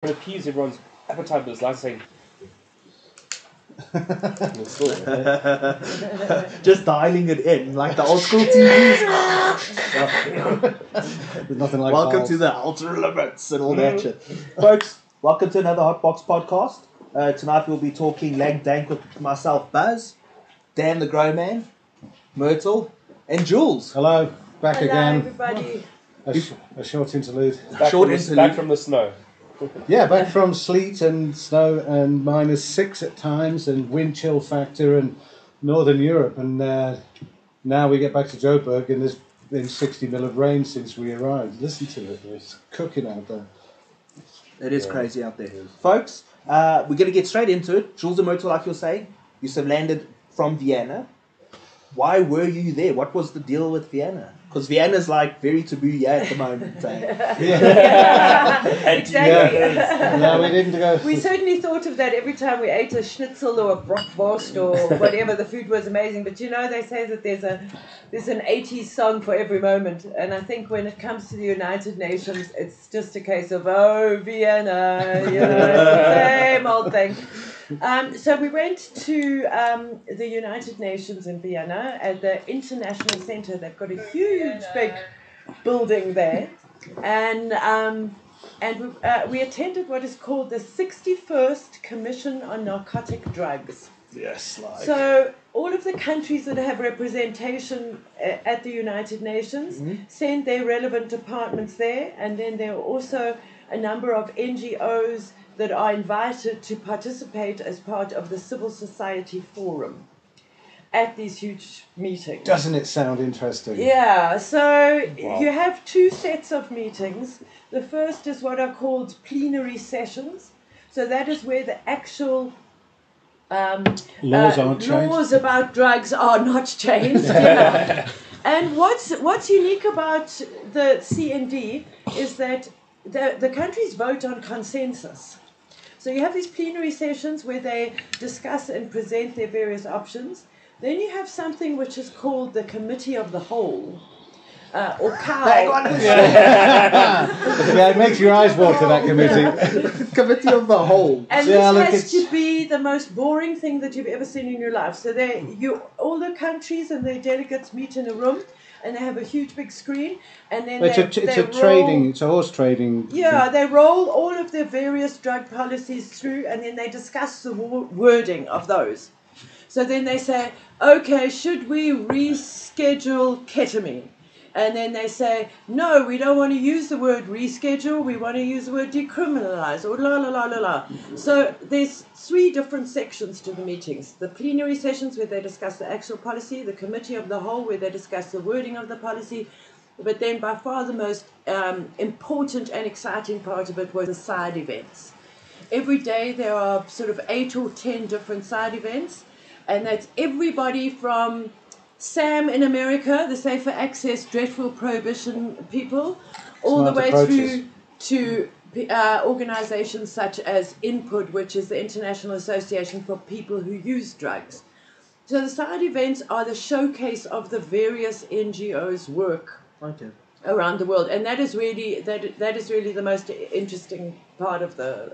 to appease everyone's appetite, but it's like saying. Just dialing it in like the old school TVs. There's nothing like welcome balls. to the ultra limits and all that shit, folks. Welcome to another HotBox podcast. Tonight we'll be talking lag dank with myself, Buzz, Dan the Grow Man, Myrtle, and Jules. Hello, back Hello, again. everybody. A short interlude. Back from the snow. Yeah, back from sleet and snow and -6 at times and wind chill factor and Northern Europe. And now we get back to Joburg and there's been 60 mil of rain since we arrived. Listen to it, it's cooking out there. It is crazy out there. Folks, we're going to get straight into it. Jules and Myrtle, like you're saying, you have landed from Vienna. Why were you there? What was the deal with Vienna? Because Vienna's like very taboo at the moment. Exactly. No, we didn't go. We certainly thought of that every time we ate a schnitzel or a bratwurst or whatever. The food was amazing. But you know, they say that there's an 80s song for every moment. And I think when it comes to the United Nations, it's just a case of, oh, Vienna, you know, it's the same old thing. So we went to the United Nations in Vienna at the International Centre. They've got a huge, big building there, and we attended what is called the 61st Commission on Narcotic Drugs. Yes, like. So all of the countries that have representation at the United Nations send their relevant departments there, and then there are also a number of NGOs that are invited to participate as part of the civil society forum at these huge meetings. Doesn't it sound interesting? Yeah, so Wow. you have two sets of meetings. The first is what are called plenary sessions. So that is where the actual Laws aren't changed. laws about drugs are not changed. Yeah. And what's unique about the CND is that the countries vote on consensus. So you have these plenary sessions where they discuss and present their various options. Then you have something which is called the Committee of the Whole, or COW. Yeah, it makes your eyes water, that committee. Committee of the Whole. And Yeah, look, this has to be the most boring thing that you've ever seen in your life. So all the countries and their delegates meet in a room, and they have a huge big screen, and then It's a horse trading. Yeah, they roll all of their various drug policies through, and then they discuss the wording of those. So then they say, okay, should we reschedule ketamine? And then they say, no, we don't want to use the word reschedule, we want to use the word decriminalize, or la la la la la. So there's 3 different sections to the meetings. The plenary sessions where they discuss the actual policy, the Committee of the Whole where they discuss the wording of the policy, but then by far the most important and exciting part of it was the side events. Every day there are sort of 8 or 10 different side events, and that's everybody from Sam in America, the Safer Access Dreadful Prohibition people, all the way through to organizations such as INPUT, which is the International Association for People Who Use Drugs. So the side events are the showcase of the various NGOs' work around the world, and that is really the most interesting part of the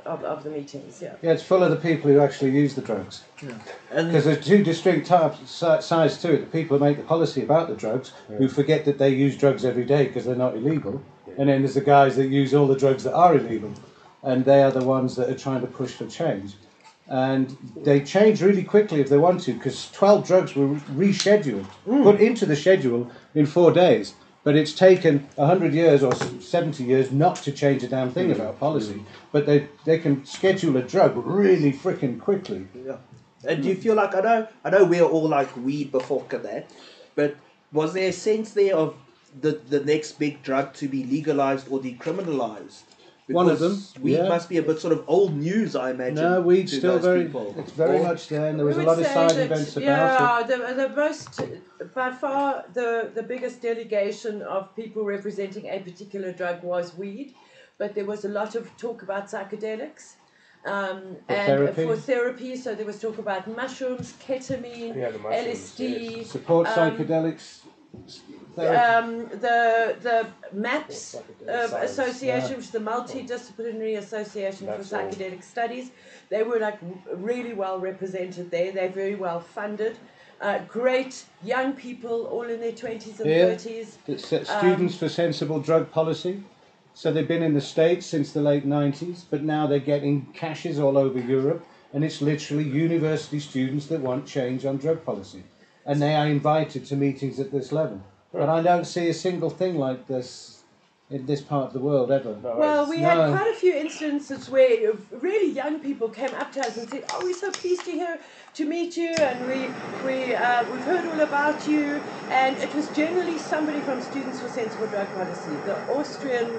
meetings. Yeah. Yeah, it's full of the people who actually use the drugs. Yeah. Because there's 2 distinct sides to it. The people who make the policy about the drugs, who forget that they use drugs every day because they're not illegal. And then there's the guys that use all the drugs that are illegal. And they are the ones that are trying to push for change. And they change really quickly if they want to, because 12 drugs were rescheduled, put into the schedule in 4 days. But it's taken 100 years or 70 years not to change a damn thing about policy. But they can schedule a drug really freaking quickly. Yeah. And do you feel like, I know we're all like weed before that, but was there a sense there of the next big drug to be legalized or decriminalized? Because one of them. Weed must be a bit sort of old news, I imagine. No, weed's still people. It's very much there, and there was a lot of side events about it. Yeah, the most, by far, the biggest delegation of people representing a particular drug was weed, but there was a lot of talk about psychedelics. For therapy, so there was talk about mushrooms, ketamine, LSD. Support psychedelics. the MAPS Association, which is the Multidisciplinary Association for Psychedelic Studies. They were like really well represented there. They're very well funded. Great young people, all in their 20s and 30s. It's Students for Sensible Drug Policy. So they've been in the States since the late 90s, but now they're getting caches all over Europe, and it's literally university students that want change on drug policy. And they are invited to meetings at this level. But I don't see a single thing like this in this part of the world ever. Well, we had quite a few instances where really young people came up to us and said, "Oh, we're so pleased to meet you, and we've heard all about you." And it was generally somebody from Students for Sensible Drug Policy. The Austrian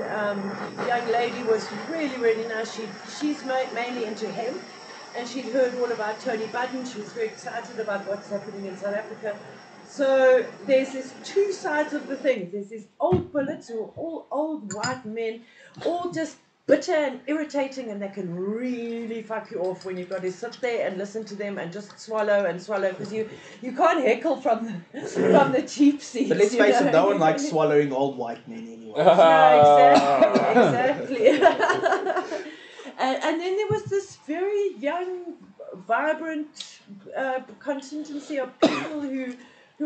young lady was really, really nice. She's mainly into hemp, and she'd heard all about Tony Budden. She was very excited about what's happening in South Africa. So there's these two sides of the thing. There's these old bullets who are all old white men, all just bitter and irritating, and they can really fuck you off when you've got to sit there and listen to them and just swallow and swallow, because you can't heckle from the cheap seats. But let's face it, no one likes swallowing old white men anyway. No, exactly. And then there was this very young, vibrant contingency of people who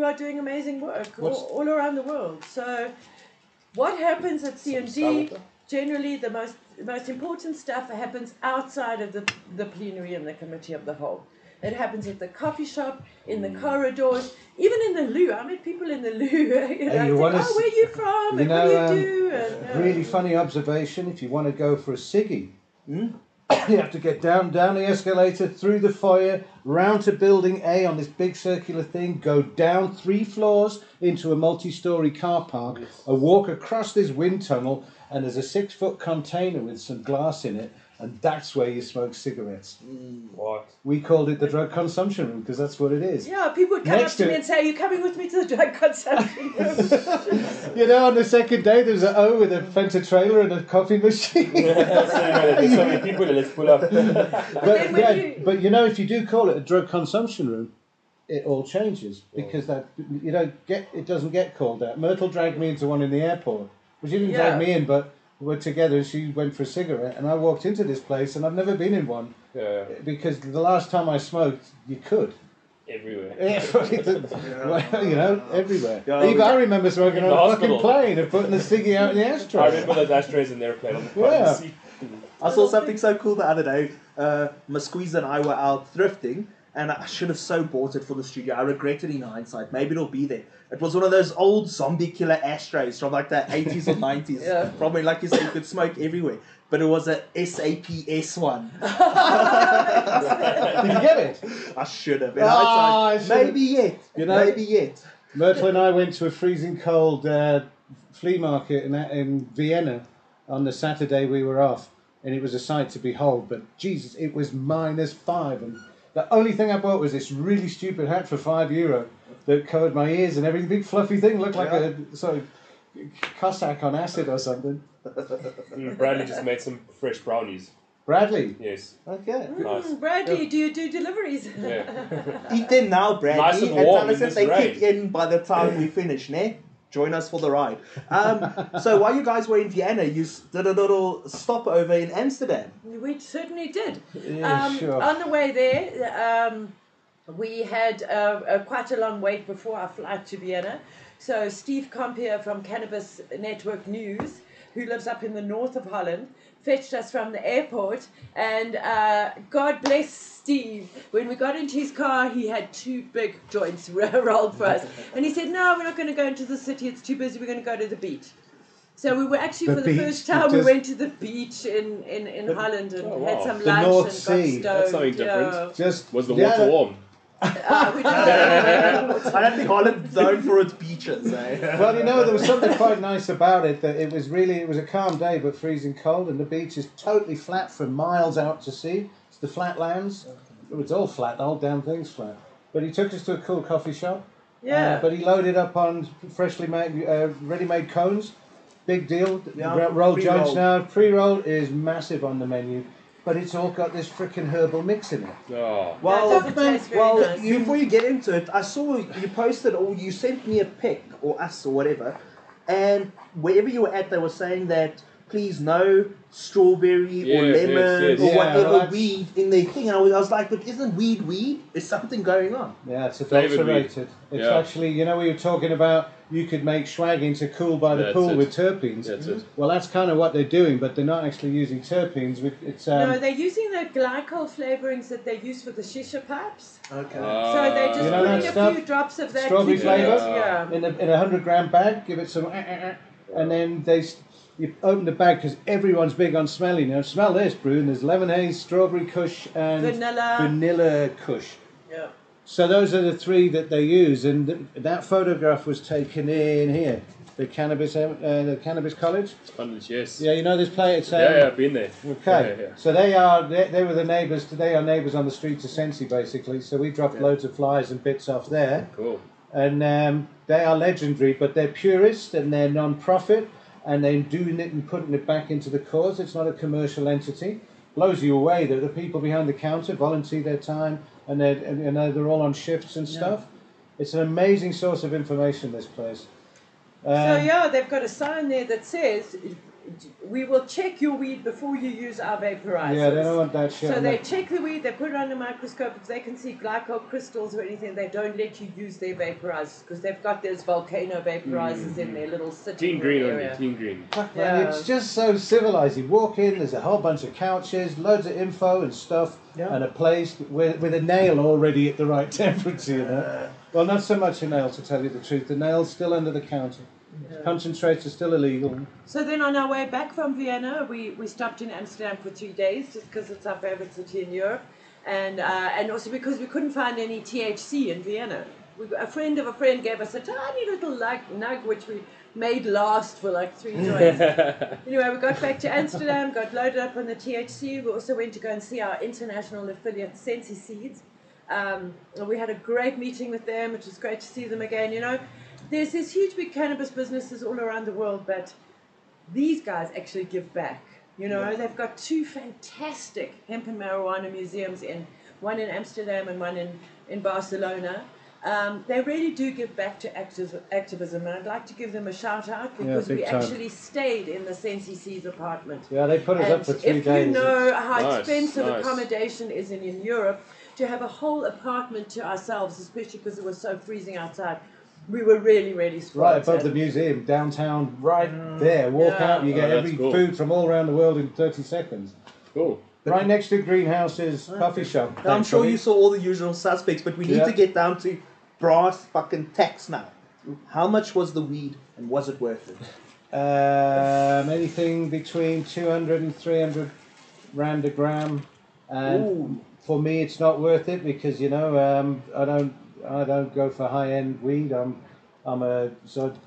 are doing amazing work all around the world. So what happens at CND, generally the most important stuff happens outside of the plenary and the committee of the whole. It happens at the coffee shop, in the corridors, even in the loo. I met people in the loo, where are you from, and what do you do? And, really funny observation, if you want to go for a ciggy, you have to get down the escalator, through the foyer, round to building A on this big circular thing, go down 3 floors into a multi-storey car park, and walk across this wind tunnel, and there's a 6-foot container with some glass in it, and that's where you smoke cigarettes. What? We called it the drug consumption room, because that's what it is. Yeah, people would come up to me and say, "Are you coming with me to the drug consumption room?" You know, on the second day, there's an O with a Fenta trailer and a coffee machine. There's so many people, let's pull up. But you know, if you do call it a drug consumption room, it all changes, because it doesn't get called that. Myrtle dragged me into one in the airport. Well, she didn't drag me in, but we were together and she went for a cigarette, and I walked into this place, and I've never been in one. Yeah. Because the last time I smoked, you could. Everywhere. You know, everywhere. Yeah, Even I remember smoking on a hospital. fucking plane and putting the ciggy out in the ashtray. I remember those ashtrays in the airplane on the front seat. I saw something so cool the other day. My squeeze and I were out thrifting, and I should have so bought it for the studio. I regret it in hindsight. Maybe it'll be there. It was one of those old zombie killer ashtrays from like the 80s or 90s. Yeah. Probably, like you said, you could smoke everywhere. But it was a SAPS one. Did you get it? I should have. In hindsight, maybe yet. Maybe yet. Myrtle and I went to a freezing cold flea market in Vienna on the Saturday we were off, and it was a sight to behold. But Jesus, it was -5, and the only thing I bought was this really stupid hat for €5 that covered my ears and everything. Big fluffy thing, looked like a sort of Cossack on acid or something. Bradley just made some fresh brownies. Bradley? Yes. Okay. Nice. Bradley, do you do deliveries? Yeah. Eat them now, Bradley. Nice and and warm tell us in if this they rain. kick in by the time we finish, ne? Join us for the ride. So while you guys were in Vienna, you did a little stopover in Amsterdam. We certainly did. Yeah, sure. On the way there, we had quite a long wait before our flight to Vienna. So Steve Compier from Cannabis Network News, who lives up in the north of Holland, fetched us from the airport, and God bless Steve. When we got into his car, he had 2 big joints rolled for us, and he said, "No, we're not going to go into the city, it's too busy, we're going to go to the beach." So we were actually, for the first time, we went to the beach in Holland and had some lunch North and Sea. got stoned. That's something different. Just Was the water warm? We didn't I don't think Holland's known for its beaches. Eh? Well, you know, there was something quite nice about it, that it was a calm day but freezing cold, and the beach is totally flat for miles out to sea. It's the flatlands. It's all flat, the whole damn thing's flat. But he took us to a cool coffee shop. Yeah. But he loaded up on freshly made, ready-made cones. Big deal. Yeah, Rolled pre-roll. joints now. Pre-roll is massive on the menu. But it's all got this frickin' herbal mix in it. Oh. Well, That doesn't taste very nice. before you get into it, I saw you posted or you sent me a pic or us or whatever, and wherever you were at, they were saying that please no strawberry or lemon or whatever weed in their thing. And I was like, but isn't weed? There's something going on. Yeah, it's adulterated. It's actually, you know, we were talking about you could make swag into cool by the pool with terpenes. That's it. Well, that's kind of what they're doing, but they're not actually using terpenes. No, they're using the glycol flavourings that they use for the shisha pipes. Okay. So they just put in a few drops of that strawberry flavour in in a 100-gram bag. Give it some, and then you open the bag because everyone's big on smelling. You know, smell this, brew. And there's lemon haze, strawberry kush, and vanilla kush. Yeah. So those are the three that they use, and that photograph was taken in here, the cannabis college. Yes. Yeah, you know this place. I've been there. Okay. Yeah. So they were the neighbours. They are neighbours on the street to Sensi, basically. So we dropped loads of flies and bits off there. Cool. And they are legendary, but they're purist and they're non-profit, and they're doing it and putting it back into the cause. It's not a commercial entity. Blows you away that the people behind the counter volunteer their time, and they're all on shifts and stuff. It's an amazing source of information, this place. They've got a sign there that says, we will check your weed before you use our vaporizers. Yeah, they don't want that shit. So they check the weed, they put it under a microscope. If they can see glycol crystals or anything, they don't let you use their vaporizers because they've got those volcano vaporizers in their little sitting room area. Team Green. Man, it's just so civilized. You walk in, there's a whole bunch of couches, loads of info and stuff, and a place with a nail already at the right temperature, you know. Well, not so much a nail, to tell you the truth. The nail's still under the counter. Concentrates are still illegal. So then on our way back from Vienna, we stopped in Amsterdam for 3 days just because it's our favorite city in Europe, and also because we couldn't find any THC in Vienna. A friend of a friend gave us a tiny little nug which we made last for like 3 joints. Anyway, we got back to Amsterdam, got loaded up on the THC. We also went to go and see our international affiliate Sensi Seeds. We had a great meeting with them. It was great to see them again. You know, there's these huge big cannabis businesses all around the world, but these guys actually give back. You know, they've got 2 fantastic hemp and marijuana museums, one in Amsterdam and one in Barcelona. They really do give back to activism, and I'd like to give them a shout out because we actually stayed in the Sensi Seeds apartment. Yeah, they put us up for 3 days. If you know how expensive accommodation is in Europe, to have a whole apartment to ourselves, especially because it was so freezing outside, we were really, really spoiled. Right above the museum, downtown, right there. Walk out, you get every food from all around the world in 30 seconds. Cool. Right next to Greenhouse's coffee shop. I'm sure you saw all the usual suspects, but we need to get down to brass fucking tacks now. How much was the weed, and was it worth it? Anything between 200 and 300 rand a gram, and for me it's not worth it because, you know, I don't go for high-end weed. I'm a sort of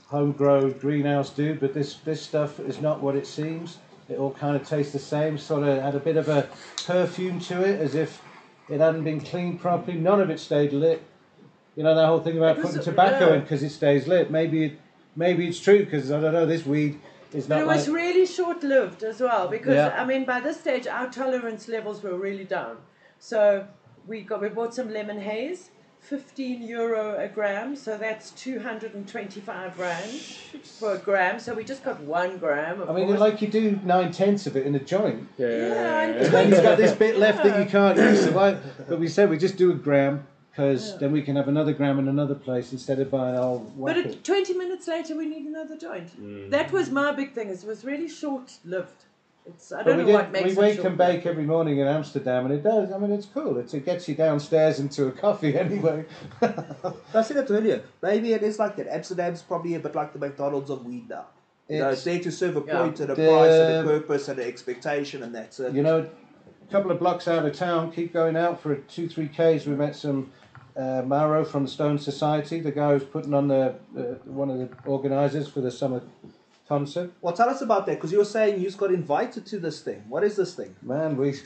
homegrown greenhouse dude, but this stuff is not what it seems. It all kind of tastes the same. Sort of had a bit of a perfume to it, as if it hadn't been cleaned properly. None of it stayed lit. You know that whole thing about putting tobacco in because it stays lit. Maybe it's true because I don't know. This weed is not. But it was really short-lived as well because I mean by this stage our tolerance levels were really down. So we bought some lemon haze. €15 a gram, so that's 225 rand for a gram. So we just got 1 gram. I mean, like you do 9/10 of it in a joint. And then he's got this bit left that you can't use. But we said we just do a gram because then we can have another gram in another place instead of buying all. But 20 minutes later, we need another joint. That was my big thing. It was really short-lived. I don't know what makes it. We wake and bake every morning in Amsterdam, and it does. I mean, it's cool. It gets you downstairs into a coffee anyway. I said it earlier. Maybe it is like that. Amsterdam's probably a bit like the McDonald's of weed now. It's there to serve a point and a price and a purpose and an expectation, and that's it. You know, a couple of blocks out of town, keep going out for 2-3 Ks. We met some Mauro from the Stone Society, the guy who's putting on one of the organisers for the summer concert. Well, tell us about that, because you were saying you got invited to this thing. What is this thing? Man, when is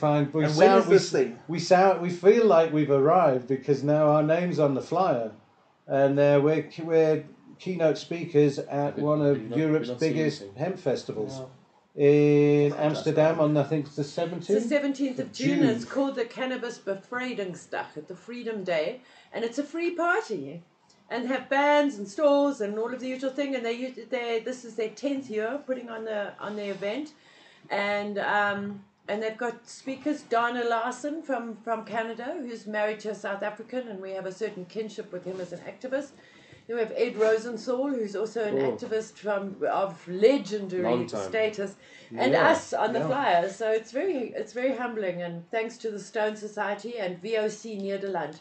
this thing? We feel like we've arrived because now our name's on the flyer, and we're keynote speakers at one of Europe's biggest hemp festivals in Amsterdam on, I think it's the 17th. It's the 17th of June. It's called the Cannabis Bevrijdingsdag, at the Freedom Day, and it's a free party. and have bands and stalls and all of the usual thing. And this is their 10th year putting on the event, and they've got speakers. Dana Larson from Canada, who's married to a South African, and we have a certain kinship with him as an activist. Then we have Ed Rosenthal, who's also an activist of legendary status, and us on the flyers. So it's very humbling, and thanks to the Stone Society and VOC Nederland,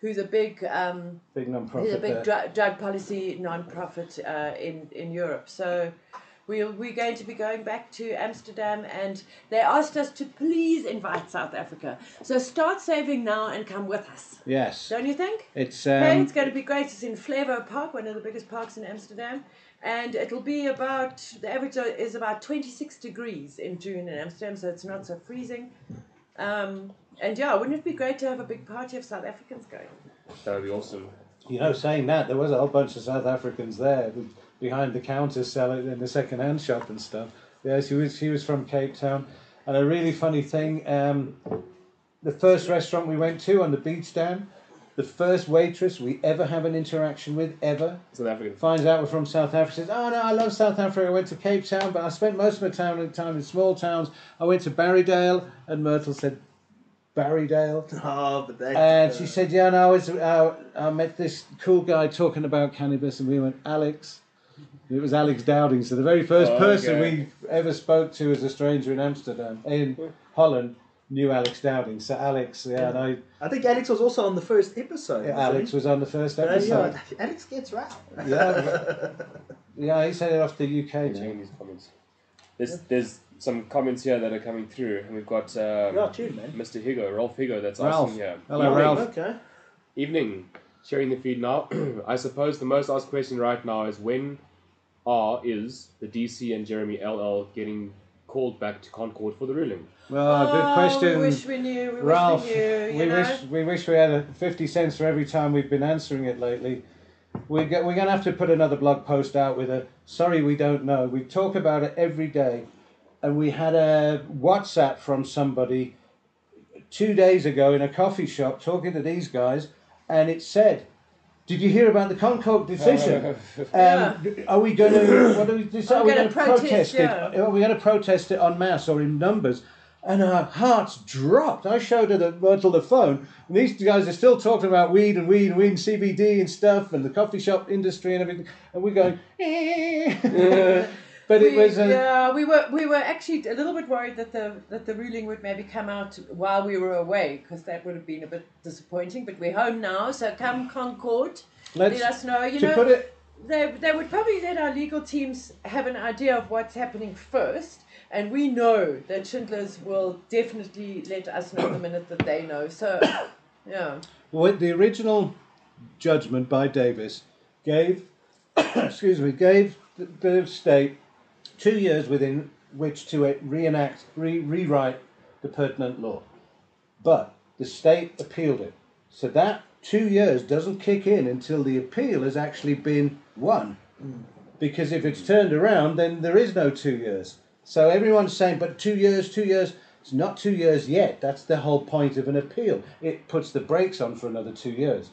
who's a big non-profit, drug policy non-profit in Europe. So we're going to be going back to Amsterdam, and they asked us to please invite South Africa. So start saving now and come with us. Yes. Don't you think? It's it's going to be great. It's in Flevo Park, one of the biggest parks in Amsterdam. And it'll be the average is about 26 degrees in June in Amsterdam, so it's not so freezing. And yeah, wouldn't it be great to have a big party of South Africans going? That would be awesome. You know, saying that, there was a whole bunch of South Africans there behind the counter selling in the second-hand shop and stuff. Yeah, she was from Cape Town. And a really funny thing, the first restaurant we went to on the beach down, the first waitress we ever have an interaction with, ever, South African, finds out we're from South Africa, says, oh no, I love South Africa, I went to Cape Town, but I spent most of my time in small towns. I went to Barrydale, and Myrtle said, Barrydale? Oh, but that, and she said, yeah, no, I met this cool guy talking about cannabis, and we went, Alex. It was Alex Dowding, so the very first person we ever spoke to as a stranger in Amsterdam, in Holland, knew Alex Dowding. So Alex, and I think Alex was also on the first episode. Yeah, Alex was on the first episode. Yeah, Alex gets round. Yeah, he said it off the UK. Checking these comments. There's some comments here that are coming through, and we've got Mr. Higo, Rolf Higo, that's asking here. Hello, Ralph. Okay. Evening. Sharing the feed now. I suppose the most asked question right now is when is the DC and Jeremy LL getting called back to Concord for the ruling? Well, good question. We wish we knew. Ralph, we wish we had 50 cents for every time we've been answering it lately. We're going to have to put another blog post out with a sorry we don't know. We talk about it every day, and we had a WhatsApp from somebody 2 days ago in a coffee shop talking to these guys, and it said, did you hear about the Concord decision? Are we going to? What are we decide? Are we going to protest it? Are we going to protest it en masse or in numbers? And our hearts dropped. I showed her Myrtle the phone, and these guys are still talking about weed and CBD and stuff, and the coffee shop industry and everything. And we're going. But we were actually a little bit worried that the ruling would maybe come out while we were away, because that would have been a bit disappointing. But we're home now, so come Concord, let us know. They would probably let our legal teams have an idea of what's happening first, and we know that Schindler's will definitely let us know the minute that they know. So, yeah. Well, the original judgment by Davis gave the state 2 years within which to rewrite the pertinent law. But the state appealed it. So that 2 years doesn't kick in until the appeal has actually been won. Because if it's turned around, then there is no 2 years. So everyone's saying, but 2 years, 2 years. It's not 2 years yet. That's the whole point of an appeal. It puts the brakes on for another 2 years.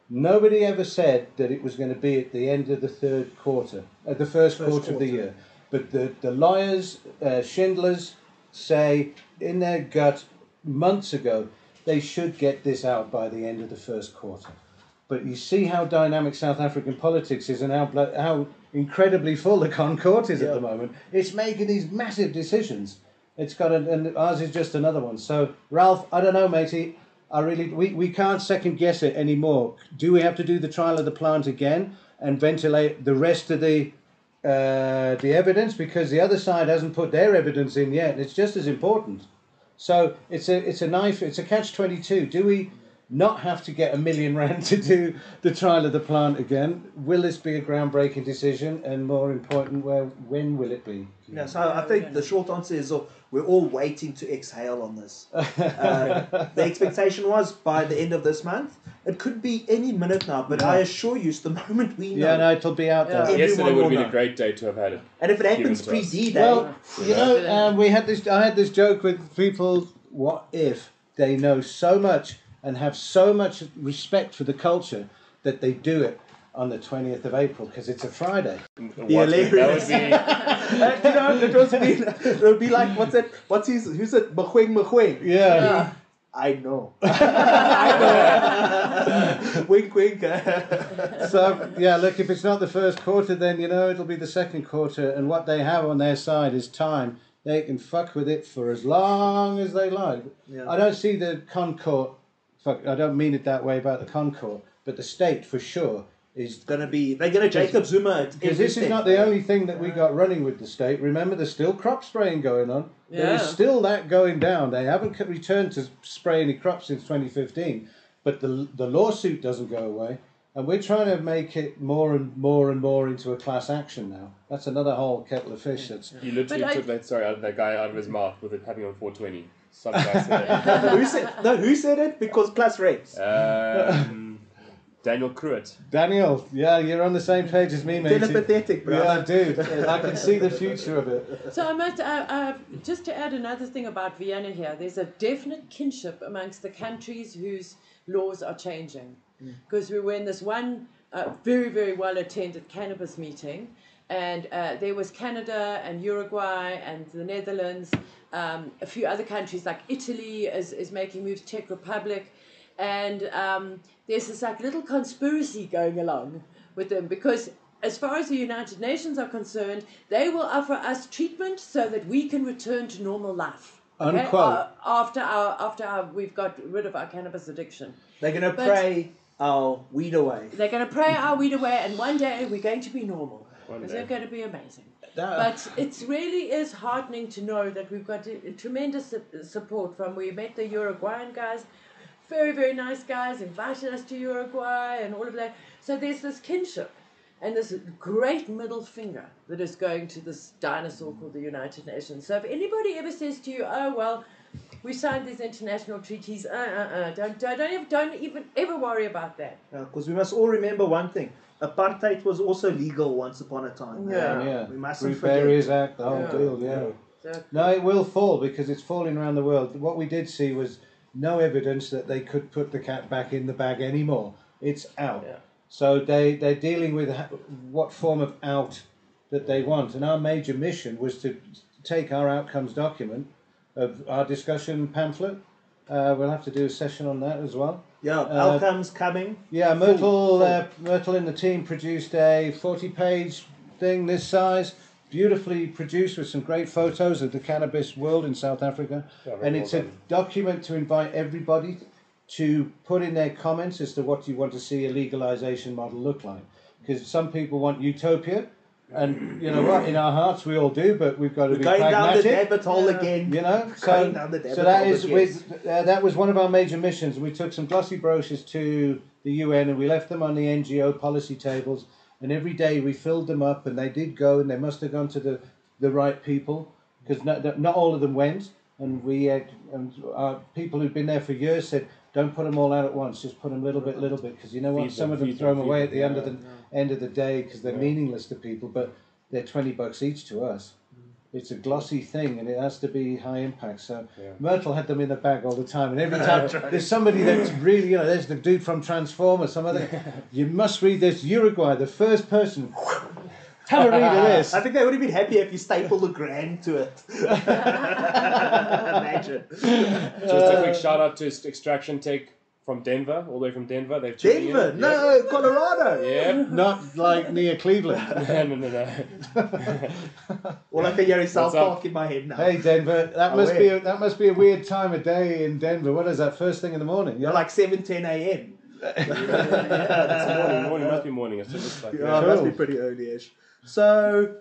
Nobody ever said that it was going to be at the end of the third quarter, the first quarter of the year. But the lawyers, Schindler's, say in their gut months ago, they should get this out by the end of the first quarter. But you see how dynamic South African politics is and how incredibly full the Concord is at the moment. It's making these massive decisions. And ours is just another one. So, Ralph, I don't know, matey. We can't second guess it anymore. Do we have to do the trial of the plant again and ventilate the rest of the evidence, because the other side hasn't put their evidence in yet? It's just as important. So it's a catch-22. Do we not have to get R1 million to do the trial of the plant again? Will this be a groundbreaking decision? And more important, when will it be? Yeah, so I think the short answer is we're all waiting to exhale on this. The expectation was by the end of this month. It could be any minute now, but I assure you, it's the moment we know. Yeah, no, it'll be out there. Yesterday would have been a great day to have had it. And if it happens pre-D-Day... Well, I had this joke with people, what if they know so much and have so much respect for the culture that they do it on the 20th of April because it's a Friday. Hilarious. It would be like, who's it? Machwing. Yeah. I know. I know. Wink, wink. So, yeah, look, if it's not the first quarter, then, it'll be the second quarter. And what they have on their side is time. They can fuck with it for as long as they like. Yeah. I don't see the Concourt, I don't mean it that way about the Concourt, but the state for sure is they're gonna Jacob Zuma it. Because this is not the only thing that we got running with the state. Remember, there's still crop spraying going on. Yeah. There is still that going down. They haven't returned to spray any crops since 2015, but the lawsuit doesn't go away, and we're trying to make it more and more and more into a class action now. That's another whole kettle of fish. That's You literally took that guy out of his mouth with it having on 420. Some guy said it. Who said it? Because plus rates. Daniel Cruitt. Daniel, yeah, you're on the same page as me, mate. Telepathetic, bro. Yeah, dude. I can see the future of it. So I must, just to add another thing about Vienna here, there's a definite kinship amongst the countries whose laws are changing. Because we were in this one very, very well-attended cannabis meeting, and there was Canada and Uruguay and the Netherlands, a few other countries like Italy is making moves, Czech Republic, and there's this like little conspiracy going along with them because as far as the United Nations are concerned, they will offer us treatment so that we can return to normal life. Okay? Unquote. After we've got rid of our cannabis addiction. They're going to pray our weed away. They're going to pray our weed away, and one day we're going to be normal. It's going to be amazing. But it really is heartening to know that we've got tremendous support from, we met the Uruguayan guys, very, very nice guys, invited us to Uruguay and all of that. So there's this kinship and this great middle finger that is going to this dinosaur called the United Nations. So if anybody ever says to you, oh, well, we signed these international treaties, don't even ever worry about that. Because we must all remember one thing. Apartheid was also legal once upon a time. Yeah. We mustn't Free Barriers forget. Act, the whole deal, yeah. So, No, it will fall because it's falling around the world. What we did see was no evidence that they could put the cat back in the bag anymore. It's out. Yeah. So they're dealing with what form of out that they want. And our major mission was to take our outcomes document of our discussion pamphlet. We'll have to do a session on that as well. Yeah, outcomes coming. Yeah, Myrtle and the team produced a 40-page thing this size, beautifully produced with some great photos of the cannabis world in South Africa. And it's a document to invite everybody to put in their comments as to what you want to see a legalization model look like. Because some people want utopia, and you know what, in our hearts we all do, but we've got to be pragmatic. Going down the rabbit hole again. You know, Going down the rabbit so that hole is again. that was one of our major missions. We took some glossy brochures to the UN and we left them on the NGO policy tables. And every day we filled them up, and they did go, and they must have gone to the right people, because not all of them went. And we had, and our people who'd been there for years said, don't put them all out at once, just put them little bit, because you know what, some of them throw them away at the end of the day because they're meaningless to people, but they're $20 each to us. It's a glossy thing, and it has to be high impact. So Myrtle had them in the bag all the time, and every time there's somebody that's really, you know, there's the dude from Transformers, some other. You must read this. Uruguay, the first person. Have a read of this. I think they would have been happy if you stapled a grand to it. Imagine. Just a quick shout out to Extraction Tech from Denver, all the way from Denver. They've tuned Denver? in. No, Colorado. Yeah. Not like near Cleveland. No. All I can hear is South What's up? Park in my head now. Hey Denver, that must be a weird time of day in Denver. What is that? First thing in the morning? You're like 7:10 a.m. It's morning. Must be morning. It's just like It must be pretty early-ish. So,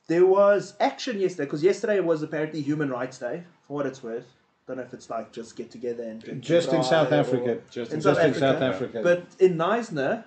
there was action yesterday, because yesterday was apparently Human Rights Day, for what it's worth. Don't know if it's like just get together and drink Just in South Africa. Just in South South Africa. But in Knysna,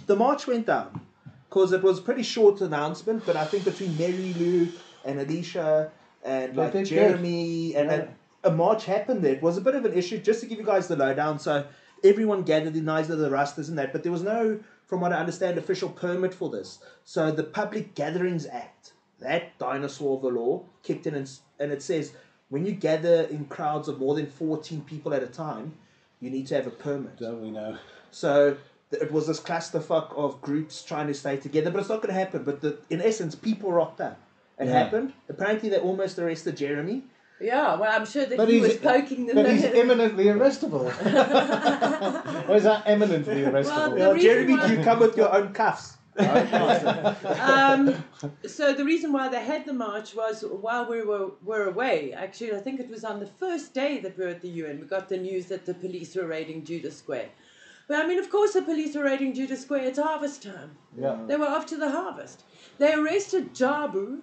the march went down, because it was a pretty short announcement, but I think between Mary Lou and Alicia and They like did Jeremy, and a march happened there. It was a bit of an issue, just to give you guys the lowdown. So everyone gathered in Knysna, the Rastas and that, but there was no, from what I understand, official permit for this. So the Public Gatherings Act, that dinosaur of a law, kicked in, and it says when you gather in crowds of more than 14 people at a time, you need to have a permit. Don't we know? So it was this clusterfuck of groups trying to stay together, but it's not going to happen. But in essence, people rocked up. It happened. Apparently, they almost arrested Jeremy. Yeah, well, I'm sure that he was poking them. But he's imminently arrestable. Or is that eminently arrestable? Well, Jeremy, do you come with your own cuffs? So the reason why they had the march was while we were away. Actually, I think it was on the first day that we were at the UN. We got the news that the police were raiding Judas Square. But I mean, of course, the police were raiding Judas Square. It's harvest time. Yeah. They were off to the harvest. They arrested Jabu,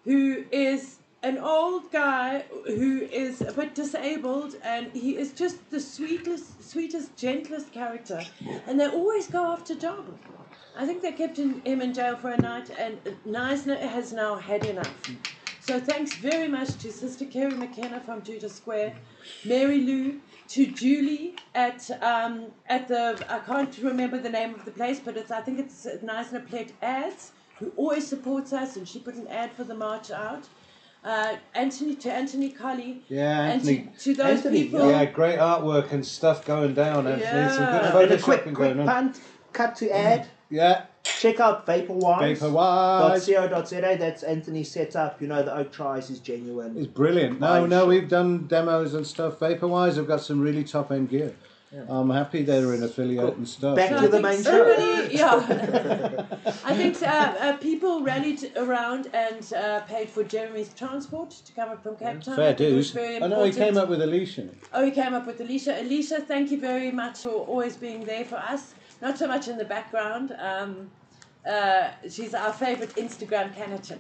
who is an old guy who is a bit disabled, and he is just the sweetest, gentlest character. And they always go after Jabu. I think they kept him in jail for a night, and Knysna has now had enough. So thanks very much to Sister Kerry McKenna from Judas Square, Mary Lou, to Julie at the, I can't remember the name of the place, but I think it's Knysna Pled Ads, who always supports us, and she put an ad for the march out. Anthony Colley, Anthony. And to those people. Yeah, great artwork and stuff going down, Anthony. Yeah. Some good And a quick going on. punt, cut to ad. Yeah. Check out Vaporwise. Vaporwise. That's Anthony's setup. You know, the Oak Tries is genuine. It's brilliant. No, we've done demos and stuff. Vaporwise have got some really top end gear. Yeah. I'm happy they're an affiliate and stuff. Back to the main show. I think people rallied around and paid for Jeremy's transport to come up from Cape Town. Fair dues. I know he came up with Alicia. Oh, he came up with Alicia. Alicia, thank you very much for always being there for us. Not so much in the background. She's our favourite Instagram canachick.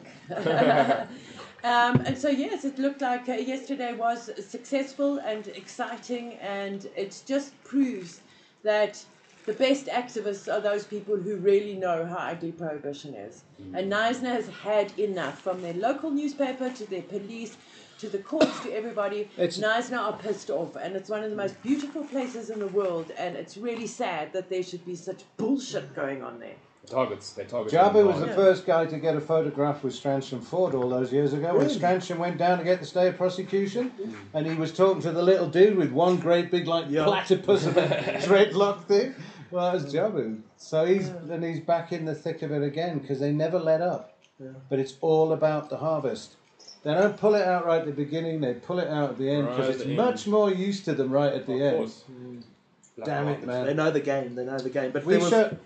And so, yes, it looked like yesterday was successful and exciting, and it just proves that the best activists are those people who really know how ugly prohibition is. And Knysna has had enough, from their local newspaper to their police to the courts to everybody. Knysna are pissed off, and it's one of the most beautiful places in the world, and it's really sad that there should be such bullshit going on there. They target. Jabu was the first guy to get a photograph with Stransham Ford all those years ago when Stransham went down to get the stay of prosecution, and he was talking to the little dude with one great big platypus of a dreadlock thing. Well, that was Jabu. So he's back in the thick of it again, because they never let up. Yeah. But it's all about the harvest. They don't pull it out right at the beginning, they pull it out at the end, because it's much more used to them right at the end. Course. Damn it, man. They know the game. But we showed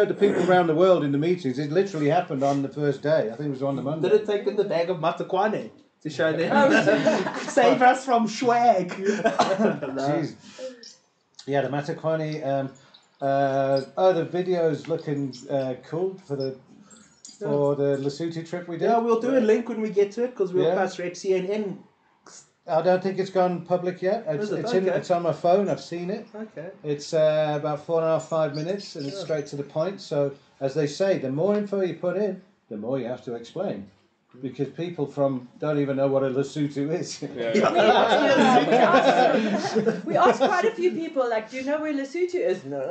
the people around the world in the meetings. It literally happened on the first day. I think it was on the Monday. Did it take them the bag of Matakwane to show them? Save us from swag. Jeez. Yeah, the Matakwane. The video's looking cool for the Lesotho trip we did. Yeah, we'll do a link when we get to it, because we'll pass Rep CNN. I don't think it's gone public yet. It's on my phone. I've seen it. Okay. It's about 4.5 minutes, and it's straight to the point. So, as they say, the more info you put in, the more you have to explain. Because people don't even know what a Lesotho is. We asked quite a few people, like, do you know where Lesotho is? No.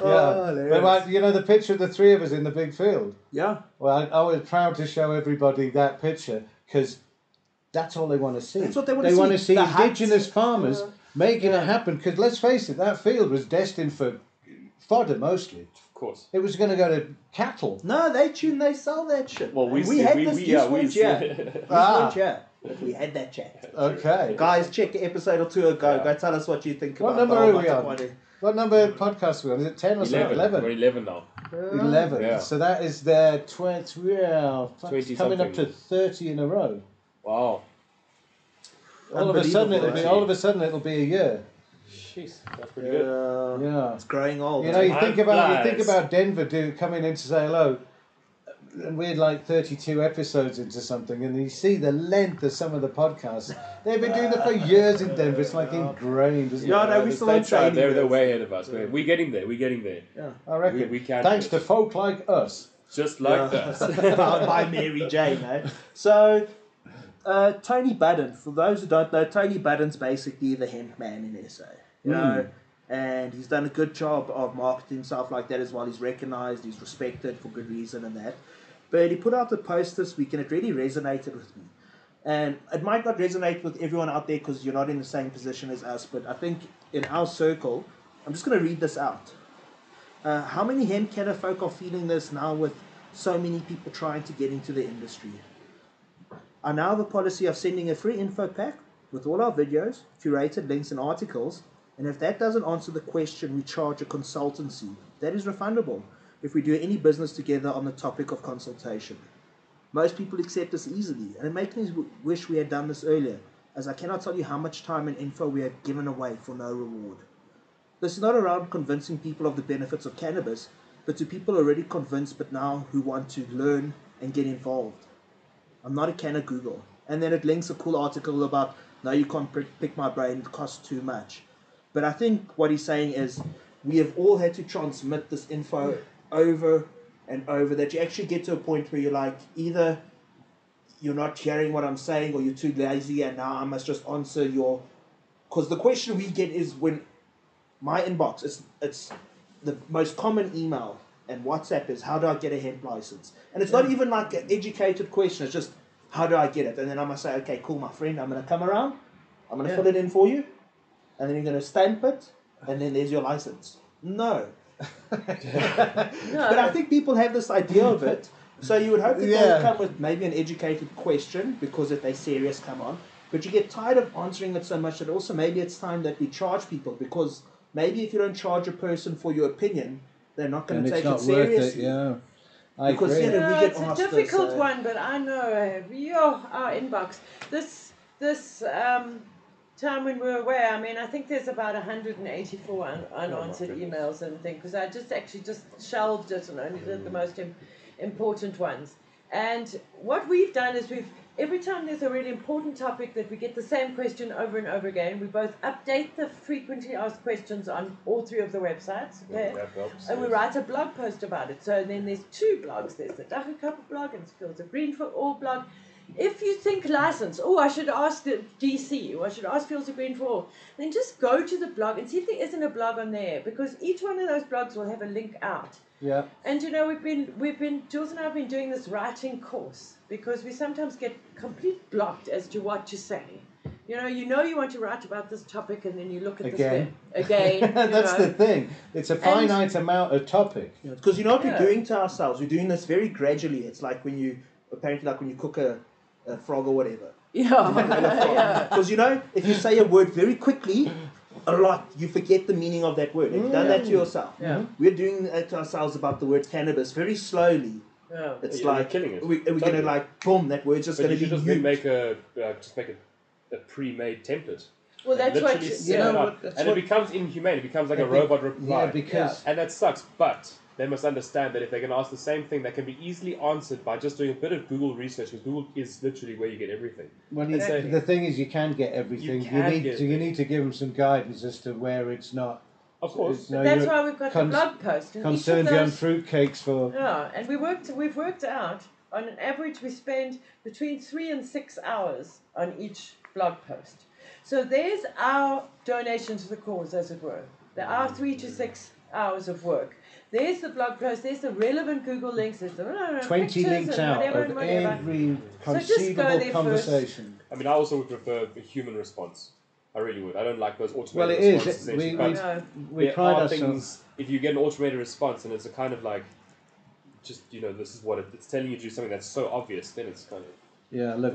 But you know the picture of the three of us in the big field? Yeah. Well, I was proud to show everybody that picture, because that's all they want to see. That's what they want to see. They want to see indigenous farmers making it happen, because let's face it, that field was destined for fodder mostly. Of course. It was going to go to cattle. No, they sell that shit. Well, we had this we had that chat. Okay. Guys, check episode or two ago. Go tell us what you think about what number are we on? What number podcast are we on? Is it 10 or 11? We're 11 now. 11. Yeah. So that is their 20 coming up to 30 in a row. Wow. All of a sudden it'll be a year. Jeez, that's pretty good. Yeah. It's growing old. You know, you think about Denver coming in to say hello, and we're like 32 episodes into something, and you see the length of some of the podcasts. They've been doing it for years in Denver. It's like ingrained, isn't it? No, we still don't say They're way ahead of us. We're getting there. Yeah. I reckon. We can. Thanks to folk like us. Just like us. By Mary Jane, eh? So, Tony Budden, for those who don't know, Tony Budden's basically the hemp man in SA. You know, and he's done a good job of marketing himself like that as well. He's recognised, he's respected for good reason and that. But he put out a post this week, and it really resonated with me. And it might not resonate with everyone out there because you're not in the same position as us, but I think in our circle, I'm just going to read this out. How many hemp canna folk are feeling this now with so many people trying to get into the industry? I now have a policy of sending a free info pack with all our videos, curated links and articles, and if that doesn't answer the question, we charge a consultancy. That is refundable if we do any business together on the topic of consultation. Most people accept this easily, and it makes me wish we had done this earlier, as I cannot tell you how much time and info we have given away for no reward. This is not around convincing people of the benefits of cannabis, but to people already convinced but now who want to learn and get involved. I'm not a canna Google. And then it links a cool article about, no, you can't pick my brain, it costs too much. But I think what he's saying is we have all had to transmit this info over and over, that you actually get to a point where you're like, either you're not hearing what I'm saying or you're too lazy and now I must just answer your... Because the question we get is when my inbox, it's the most common email and WhatsApp is, how do I get a hemp license? And it's not even like an educated question, it's just, how do I get it? And then I'm going to say, okay, cool, my friend, I'm going to come around, I'm going to fill it in for you, and then you're going to stamp it, and then there's your license. No. But I think people have this idea of it, so you would hope that they would come with maybe an educated question, because if they're serious, come on. But you get tired of answering it so much that also maybe it's time that we charge people, because maybe if you don't charge a person for your opinion, they're not going to take it seriously. I agree. It's a difficult one, but I know our inbox. This time when we were away, I mean, I think there's about 184 unanswered emails and things, because I just shelved it and only did the most important ones. And what we've done is every time there's a really important topic that we get the same question over and over again, we both update the frequently asked questions on all three of the websites, okay? And we write a blog post about it. So then there's two blogs. There's the Dagga Couple blog and Fields of Green for All blog. If you think license, I should ask the DC, or I should ask Fields of Green for All, then just go to the blog and see if there isn't a blog on there, because each one of those blogs will have a link out. Yeah. And we've been Jules and I have been doing this writing course, because we sometimes get complete blocked as to what to say. You want to write about this topic, and then you look at again. That's the thing. It's a finite amount of topic. Because you know what we're doing to ourselves? We're doing this very gradually. It's like when you cook a frog or whatever. Yeah. Because if you say a word very quickly, a lot, you forget the meaning of that word. Have you done that to yourself? Yeah. We're doing that to ourselves about the word cannabis very slowly. Yeah. It's like killing it. We're going to boom, that word's just going to be just used. make a pre-made template. Well, that's what it becomes inhumane. It becomes like a robot reply. Yeah, because and that sucks. But they must understand that if they're going to ask the same thing, that can be easily answered by just doing a bit of Google research, because Google is literally where you get everything. Well, the thing is, you can get everything. You need to give them some guidance as to where it's not. Of course. That's why we've got the blog post. Concerned you on fruitcakes for... Yeah, and we've worked out, on an average, we spend between 3 and 6 hours on each blog post. So there's our donation to the cause, as it were. There are 3 to 6 hours of work. There's the blog post, there's the relevant Google links, there's the 20 links out of every conceivable conversation. I mean, I also would prefer a human response. I really would. I don't like those automated responses. Well, it is. We pride ourselves. If you get an automated response and it's a kind of like, just, this is what it's telling you to do something that's so obvious, then it's kind of... Yeah, look,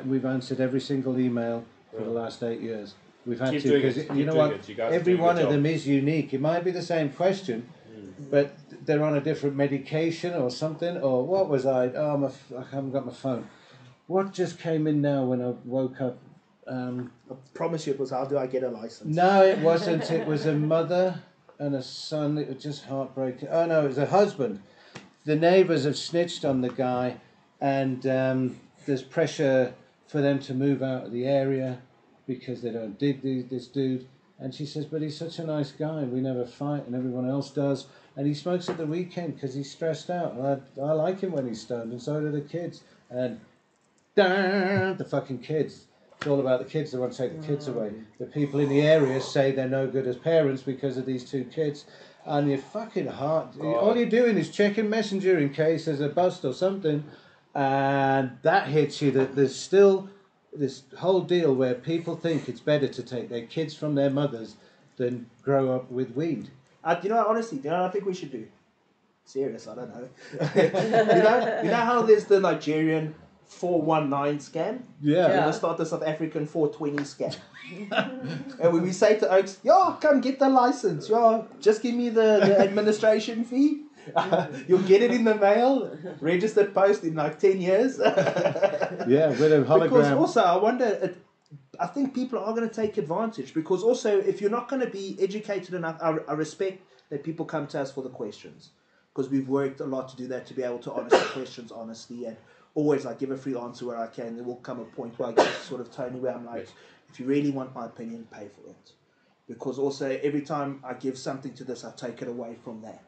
we've answered every single email for the last 8 years. We've had Keep to, because you know what, every one of them is unique. It might be the same question, but they're on a different medication or something, or what was I haven't got my phone. What just came in now when I woke up? I promise you it was, how do I get a license? No, it wasn't. It was a mother and a son. It was just heartbreaking. Oh no, it was a husband. The neighbours have snitched on the guy, and there's pressure for them to move out of the area because they don't dig this dude. And she says, but he's such a nice guy, we never fight, and everyone else does. And he smokes at the weekend because he's stressed out. And I like him when he's stoned, and so do the kids. And the fucking kids. It's all about the kids. They want to take the kids away. The people in the area say they're no good as parents because of these two kids. And your fucking heart, all you're doing is checking Messenger in case there's a bust or something. And that hits you, that there's still this whole deal where people think it's better to take their kids from their mothers than grow up with weed. Honestly, what I think we should do? Serious, I don't know. you know how there's the Nigerian 419 scam? Yeah. We're going to start the South African 420 scam. And when we say to Oaks, come get the license. Just give me the administration fee. You'll get it in the mail, registered post in 10 years. Yeah, with a hologram. Because also, I wonder, I think people are going to take advantage, because also, if you're not going to be educated enough, I respect that people come to us for the questions, because we've worked a lot to do that, to be able to answer questions honestly, and always give a free answer where I can. There will come a point where I get sort of Tony, where I'm like, if you really want my opinion, pay for it. Because also, every time I give something to this, I take it away from that,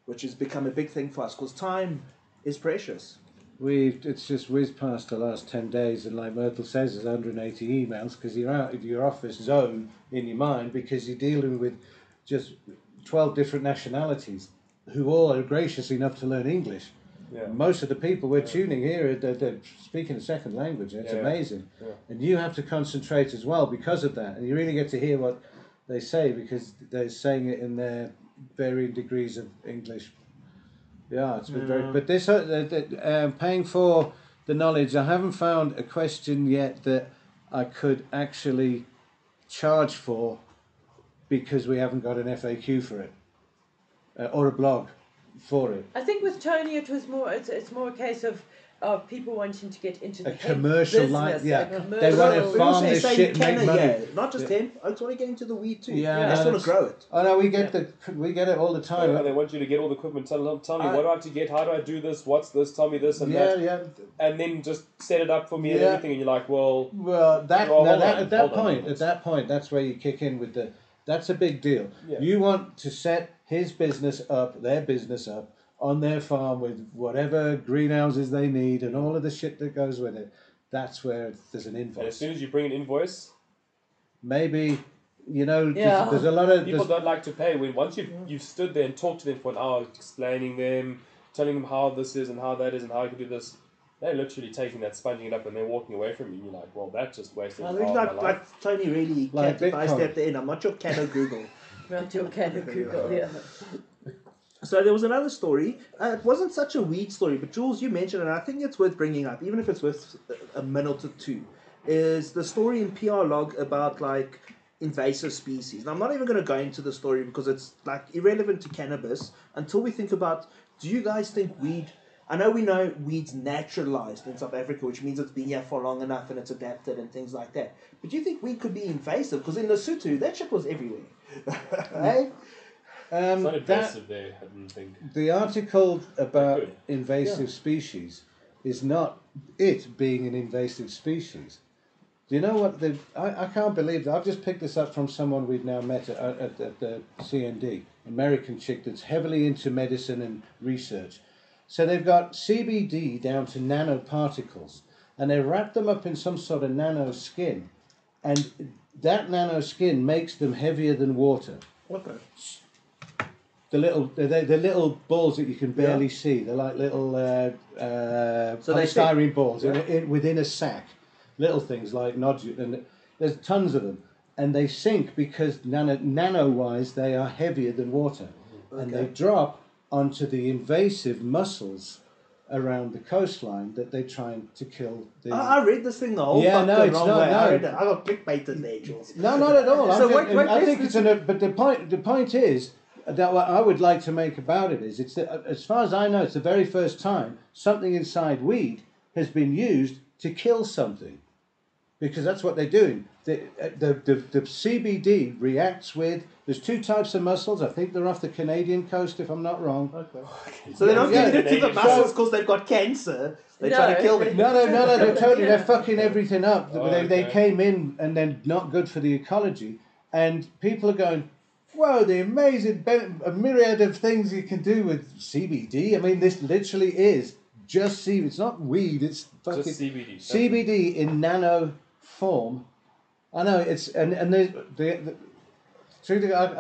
which has become a big thing for us, because time is precious. It's just whizzed past the last 10 days, and like Myrtle says, there's 180 emails, because you're out of your office zone in your mind, because you're dealing with just 12 different nationalities who all are gracious enough to learn English. Yeah. Most of the people we're tuning here, they're speaking a second language. It's amazing. Yeah. And you have to concentrate as well because of that. And you really get to hear what they say, because they're saying it in their varying degrees of English. Yeah, it's been very... But this, paying for the knowledge, I haven't found a question yet that I could actually charge for, because we haven't got an FAQ for it. Or a blog for it. I think with Tony it was more, it's more a case of people wanting to get into the commercial business, line, they want to farm this shit and make money. Yeah. Not just hemp, I just want to get into the weed too. Yeah, I just want to grow it. Oh no, we get it all the time. They want you to get all the equipment. Tell me what do I have to get? How do I do this? What's this? Tell me this and that. Yeah. And then just set it up for me and everything. And you're like, at that point, that's where you kick in with the. That's a big deal. Yeah. You want to set his business up, their business up, on their farm with whatever greenhouses they need and all of the shit that goes with it. That's where there's an invoice. And as soon as you bring an invoice, maybe, there's a lot of... People don't like to pay. Once you've stood there and talked to them for an hour, explaining them, telling them how this is and how that is and how you can do this, they're literally taking that, sponging it up, and they're walking away from you. And you're like, well, that just wasted I think like Tony really categorized at the end. I'm not your can of Google. Not your can of Google, yeah. So there was another story. It wasn't such a weed story, but Jules, you mentioned it, and I think it's worth bringing up, even if it's worth a minute or two, is the story in PR Log about invasive species. Now, I'm not even going to go into the story because it's irrelevant to cannabis until we think about, do you guys think weed... I know we know weed's naturalized in South Africa, which means it's been here for long enough and it's adapted and things like that. But do you think weed could be invasive? Because in Lesotho, that shit was everywhere. Hey? It's not invasive there, I didn't think. The article about invasive species is not it being an invasive species. Do you know what I can't believe that. I've just picked this up from someone we've now met at the CND, American chick that's heavily into medicine and research. So they've got CBD down to nanoparticles, and they wrap them up in some sort of nano skin, and that nano skin makes them heavier than water. Okay. The little balls that you can barely see. They're like little polystyrene balls within a sack. Little things like nodules, and there's tons of them, and they sink because nano-wise they are heavier than water, and they drop onto the invasive mussels around the coastline that they're trying to kill. I read this thing the whole it's not. way. No. I got clickbaited there, Jules. No, not at all. So I think it's but the point is that what I would like to make about it is as far as I know, it's the very first time something inside weed has been used to kill something, because that's what they're doing. The CBD reacts with. There's two types of mussels. I think they're off the Canadian coast, if I'm not wrong. Okay. So they're not giving it to the mussels because they've got cancer. They're trying to kill them. No. They're fucking everything up. They came in and they're not good for the ecology. And people are going, whoa, the amazing a myriad of things you can do with CBD. I mean, this literally is just CBD. It's not weed. It's fucking just CBD. CBD in nano form. I know it's I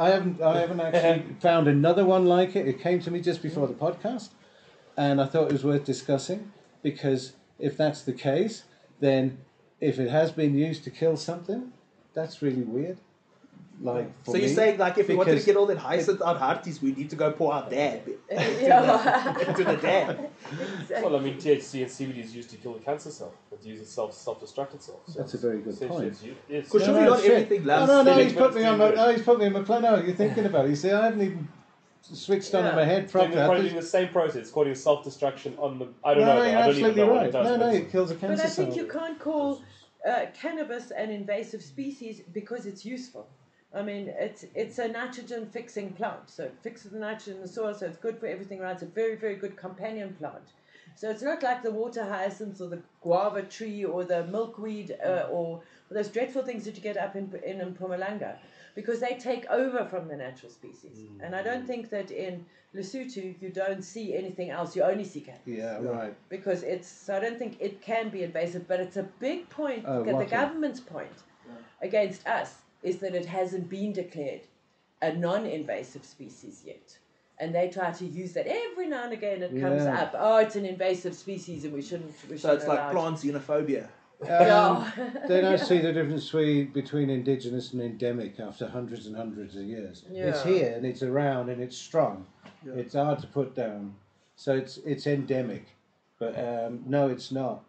haven't actually found another one like it. It came to me just before the podcast, and I thought it was worth discussing, because if that's the case, then if it has been used to kill something, that's really weird. Like, So you're saying, like, if we wanted to get all that hyacinth out hearties, we need to go pour our dad into the dad. Exactly. Well, I mean, THC and CBD is used to kill the cancer cell. It uses self-destruct itself. So that's a very good point. Yes. Because surely not everything loves. No, he's put me on my plan. No, you're thinking about it. You see, I haven't even switched on in my head properly. They're probably doing the same process. It's called self-destruction on the... I don't know. You're absolutely right. No, it kills a cancer But I cell. think you can't call cannabis an invasive species because it's useful. I mean, it's a nitrogen-fixing plant, so it fixes the nitrogen in the soil, so it's good for everything around. It's a very, very good companion plant. So it's not like the water hyacinth or the guava tree or the milkweed or those dreadful things that you get up in Mpumalanga, because they take over from the natural species. And I don't think that in Lesotho you don't see anything else, you only see cannabis. Yeah, right. Because so I don't think it can be invasive, but it's a big point, the government's point against us is that it hasn't been declared a non-invasive species yet. And they try to use that every now and again. It comes up. Oh, it's an invasive species, and we shouldn't. So it's like plant xenophobia. They don't see the difference between indigenous and endemic after hundreds and hundreds of years. Yeah. It's here and it's around and it's strong. Yeah. It's hard to put down. So it's endemic, but no, it's not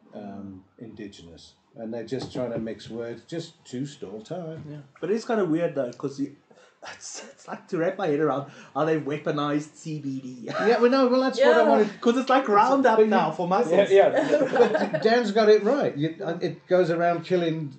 indigenous. And they're just trying to mix words just to stall time. Yeah. But it's kind of weird though, because it's like to wrap my head around how they've weaponized CBD. Yeah, well, that's what I wanted. Because it's like Roundup now for muscles. But Dan's got it right. It goes around killing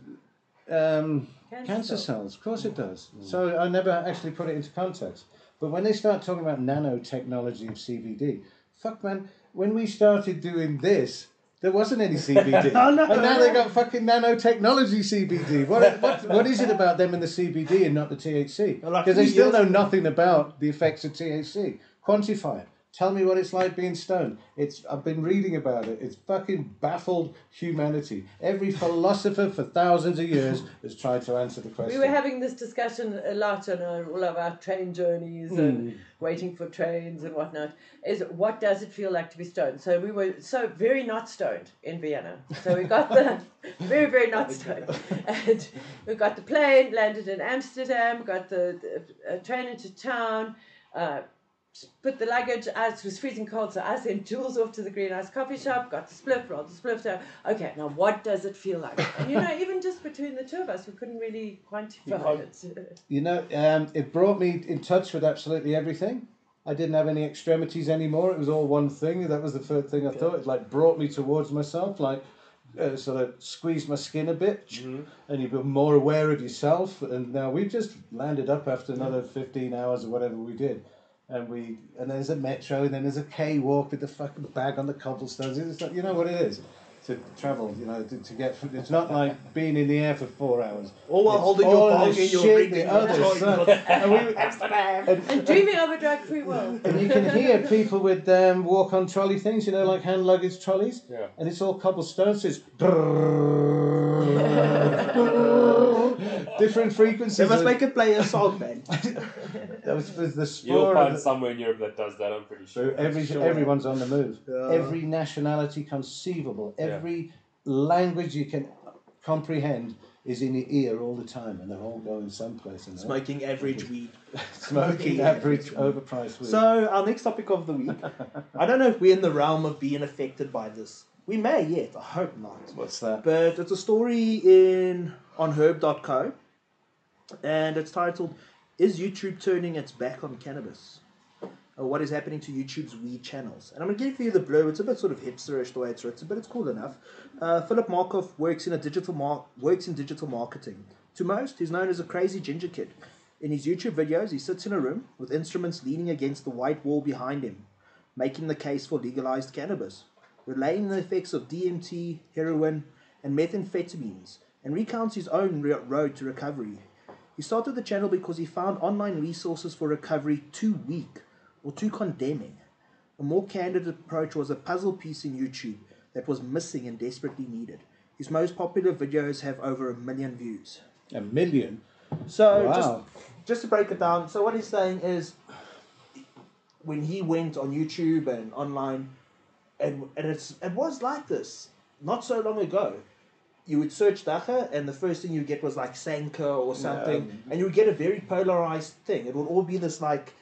cancer cells. Of course it does. So I never actually put it into context. But when they start talking about nanotechnology of CBD, fuck man, when we started doing this, there wasn't any CBD. And now they got fucking nanotechnology CBD. What is it about them and the CBD and not the THC? Because they still know nothing about the effects of THC. Quantify it. Tell me what it's like being stoned. I've been reading about it. It's fucking baffled humanity. Every philosopher for thousands of years has tried to answer the question. We were having this discussion a lot on all of our train journeys and waiting for trains and whatnot, is what does it feel like to be stoned? So we were very not stoned in Vienna. So we got the very, very not stoned. And we got the plane, landed in Amsterdam, got the train into town, put the luggage, it was freezing cold, so I sent Jules off to the greenhouse coffee shop, got the spliff, rolled the spliff down. Okay, now what does it feel like? And even just between the two of us, we couldn't really quantify it. It brought me in touch with absolutely everything. I didn't have any extremities anymore. It was all one thing. That was the first thing I thought. It brought me towards myself, sort of squeezed my skin a bit, and you become more aware of yourself. And now we just landed up after another 15 hours or whatever we did. And there's a metro, and then there's a K-walk with the fucking bag on the cobblestones. It's like, you know what it is to travel, to get. It's not like being in the air for 4 hours. All while holding your bong in your ring. And dreaming of a drug-free world. And you can hear people with walk-on trolley things, like hand luggage trolleys. Yeah. And it's all cobblestones. So it's different frequencies. They must make it play a song, man. That was the sport. You'll find somewhere in Europe that does that, I'm pretty sure. Everyone's on the move. Every nationality conceivable, every language you can comprehend is in your ear all the time, and they're all going someplace. Smoking average weed. Smoking average overpriced weed. So, our next topic of the week. I don't know if we're in the realm of being affected by this. We may yet, I hope not. What's that? But it's a story on herb.co, and it's titled, "Is YouTube turning its back on cannabis? Or what is happening to YouTube's weed channels?" And I'm going to give you the blurb. It's a bit sort of hipsterish the way it's written, but it's cool enough. Philip Markov works in digital marketing. To most, he's known as a crazy ginger kid. In his YouTube videos, he sits in a room with instruments leaning against the white wall behind him, making the case for legalized cannabis, relaying the effects of DMT, heroin, and methamphetamines, and recounts his own road to recovery. He started the channel because he found online resources for recovery too weak or too condemning. A more candid approach was a puzzle piece in YouTube that was missing and desperately needed. His most popular videos have over 1 million views. 1 million? So, wow. just to break it down, so what he's saying is, when he went on YouTube and online, and it was like this not so long ago, you would search Dagga, and the first thing you get was like Sanka or something, and you would get a very polarized thing. It would all be this like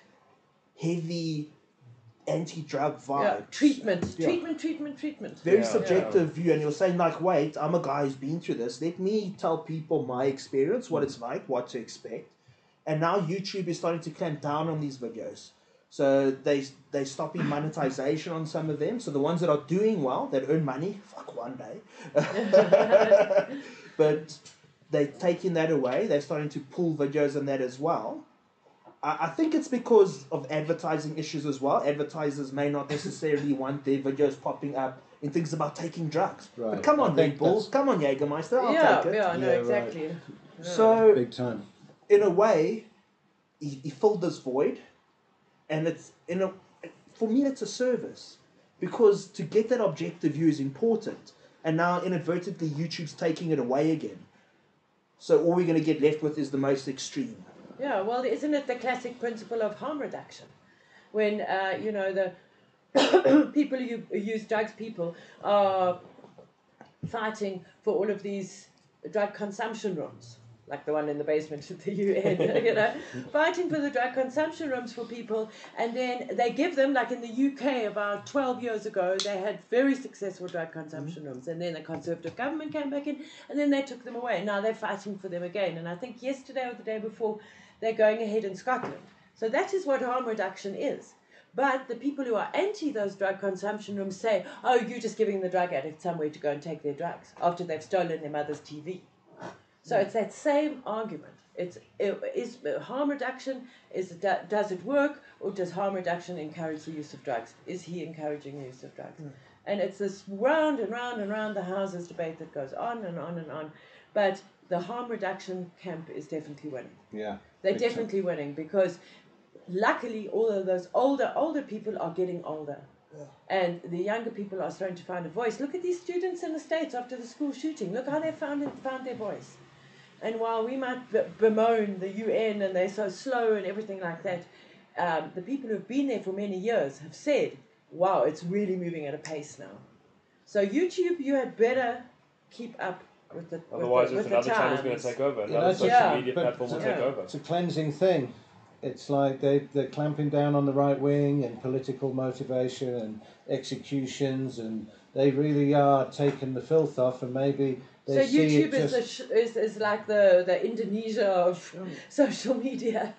heavy anti-drug vibe. Yeah. Treatment. Very subjective view, and you're saying like, wait, I'm a guy who's been through this. Let me tell people my experience, what it's like, what to expect. And now YouTube is starting to clamp down on these videos. So they're stopping monetization on some of them. So the ones that are doing well, that earn money, fuck, one day. But they're taking that away. They're starting to pull videos on that as well. I think it's because of advertising issues as well. Advertisers may not necessarily want their videos popping up in things about taking drugs. Right. But come on, Red Bulls. Come on, Jägermeister. I'll take it. Yeah, no, Yeah, exactly. right. Yeah. So, Big time. in a way, he filled this void. And it's for me, it's a service. Because to get that objective view is important. And now, inadvertently, YouTube's taking it away again. So all we're going to get left with is the most extreme. Yeah, well, isn't it the classic principle of harm reduction? When, the people who use drugs, people are fighting for all of these drug consumption rooms, like the one in the basement of the UN, fighting for the drug consumption rooms for people, and then they give them, like in the UK about 12 years ago, they had very successful drug consumption rooms, and then the Conservative government came back in, and then they took them away. Now they're fighting for them again, and I think yesterday or the day before, they're going ahead in Scotland. So that is what harm reduction is. But the people who are anti those drug consumption rooms say, oh, you're just giving the drug addicts somewhere to go and take their drugs after they've stolen their mother's TV. So it's that same argument. Is harm reduction, does it work, or does harm reduction encourage the use of drugs? Is he encouraging the use of drugs? And it's this round and round and round the houses debate that goes on and on and on. But the harm reduction camp is definitely winning. Yeah. They're definitely winning because luckily all of those older people are getting older. Yeah. And the younger people are starting to find a voice. Look at these students in the States after the school shooting. Look how they found their voice. And while we might bemoan the UN and they're so slow and everything like that, the people who've been there for many years have said, wow, it's really moving at a pace now. So YouTube, you had better keep up with the Otherwise, with another the channel's going to take over. Another social media platform will take over. It's a cleansing thing. It's like they're clamping down on the right wing and political motivation and executions, and they really are taking the filth off, and maybe they so see YouTube is it like the Indonesia of social media.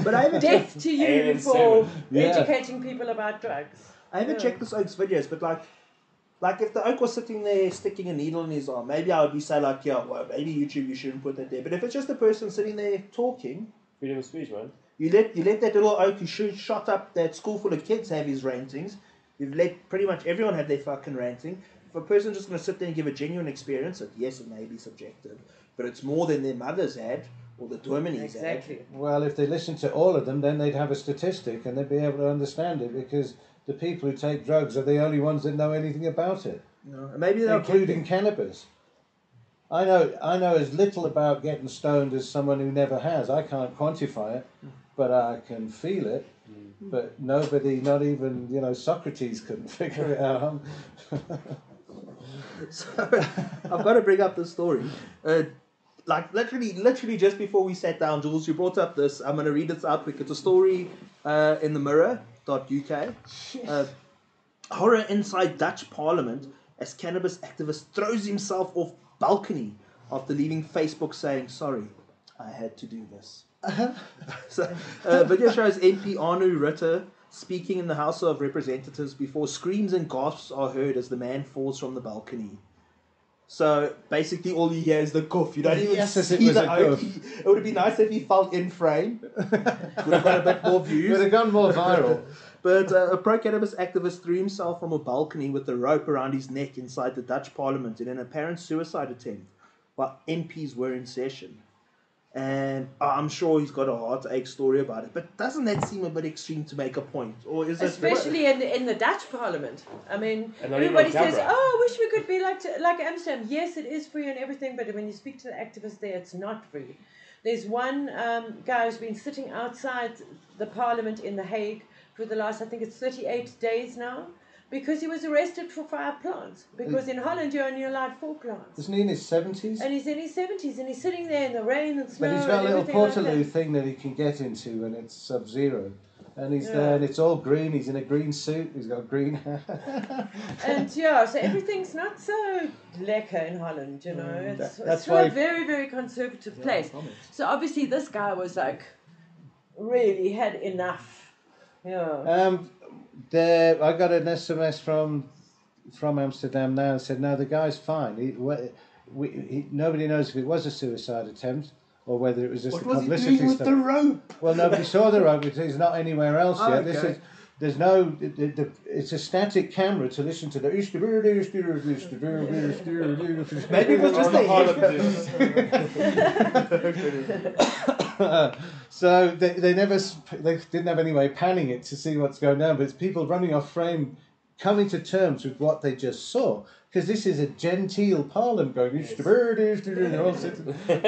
But I haven't death to you for educating people about drugs. I haven't checked this Oak's videos, but like if the Oak was sitting there sticking a needle in his arm, maybe I would be saying like, yeah, well, maybe YouTube, you shouldn't put that there. But if it's just a person sitting there talking, freedom of speech, man. You let that little Oak who shot up that school full of kids have his rantings. You've let pretty much everyone have their fucking ranting. If a person's just going to sit there and give a genuine experience, yes, it may be subjective, but it's more than their mothers had or the Dominie's had. Well, if they listened to all of them, then they'd have a statistic and they'd be able to understand it, because the people who take drugs are the only ones that know anything about it. No, maybe including cannabis. I know as little about getting stoned as someone who never has. I can't quantify it, but I can feel it. But nobody, not even Socrates, couldn't figure it out. So I've got to bring up this story. Like literally just before we sat down, Jules, you brought up this. I'm going to read it out quick. It's a story in the Mirror.uk. Horror inside Dutch Parliament as cannabis activist throws himself off balcony after leaving Facebook saying, sorry, I had to do this. So, video shows MP Anu Rutte speaking in the House of Representatives before screams and gasps are heard as the man falls from the balcony. So basically all you hear is the goof. You don't even see the oak. It would have been nice if he fell in frame. Would have got a bit more views. Would have gone more viral. But a pro-cannabis activist threw himself from a balcony with a rope around his neck inside the Dutch Parliament in an apparent suicide attempt while MPs were in session. And I'm sure he's got a heartache story about it. But doesn't that seem a bit extreme to make a point? Or is especially in the Dutch Parliament. I mean, everybody says, oh, I wish we could be like Amsterdam. Yes, it is free and everything, but when you speak to the activists there, it's not free. There's one guy who's been sitting outside the Parliament in The Hague for the last, I think it's 38 days now, Because he was arrested for 5 plants. Because in Holland you're only allowed 4 plants. Isn't he in his 70s? And he's in his 70s and he's sitting there in the rain and snow. But he's got a little and everything portaloo like thing that he can get into when it's sub-zero. And he's there and it's all green. He's in a green suit. He's got green hair. And so everything's not so lekker in Holland, you know. It's why a very, very conservative place. So obviously this guy was like, really had enough. Yeah. I got an SMS from Amsterdam now and said, no, the guy's fine. Nobody knows if it was a suicide attempt or whether it was just a publicity What was he doing with the rope? Well, nobody saw the rope. He's not anywhere else yet. Okay. There's no. It's a static camera to listen to the. Maybe it was just So they didn't have any way panning it to see what's going on, but it's people running off frame, coming to terms with what they just saw. Because this is a genteel parliament going, and they're all sitting, and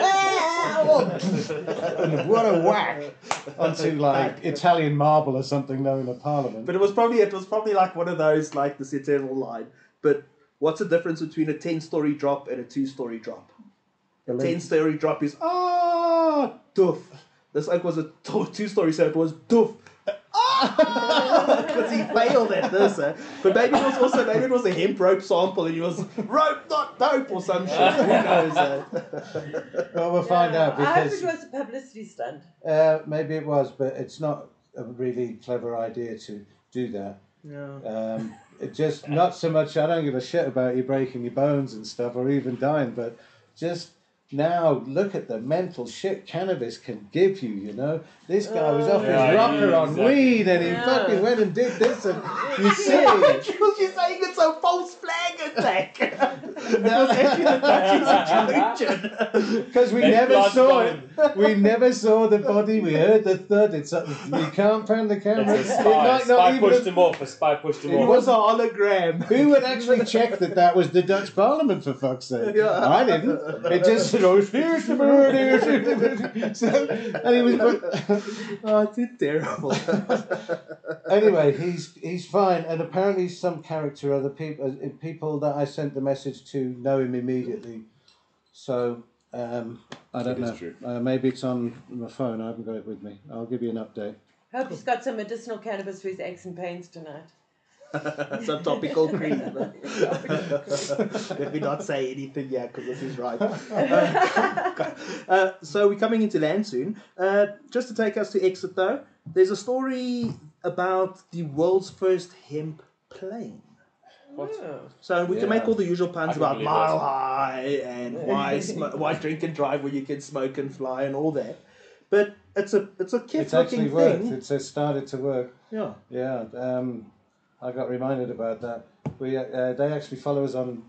what a whack onto like Italian marble or something now in a parliament. But it was probably like one of those, like the eternal line. But what's the difference between a 10-story drop and a 2-story drop? A 10-story drop is doof. This like was a 2-story, so it was doof. Because he failed at this, but maybe it was a hemp rope sample and he was rope not dope or some shit. Who knows? Well, we'll find out I hope because it was a publicity stunt. maybe it was, but it's not a really clever idea to do that. Yeah. It just not so much. I don't give a shit about you breaking your bones and stuff or even dying, but just. Now look at the mental shit cannabis can give you. You know, this guy was off his rocker on weed, and he fucking went and did this, and you see. Because you're saying it's a false flag attack. It was actually the Dutch's because we never saw it. We never saw the body. We heard the thud. It's you can't pan the camera. It's a spy. Spy pushed him off. A spy pushed him It off. was a hologram. Who would actually check that was the Dutch Parliament, for fuck's sake? Yeah. I didn't. It just said, oh, here's the bird, and he was. Oh, it's terrible. Anyway, he's fine, and apparently some character, other people that I sent the message to know him immediately. So I don't know. Maybe it's on my phone. I haven't got it with me. I'll give you an update. Hope he's got some medicinal cannabis for his aches and pains tonight. Some topical cream. Let me not say anything yet because this is right. So we're coming into land soon. Just to take us to exit though, there's a story about the world's first hemp plane. So we can make all the usual puns about mile high and why drink and drive where you can smoke and fly and all that. But it's a It's actually thing. worked. It's started to work. Yeah. Yeah. I got reminded about that. They actually follow us on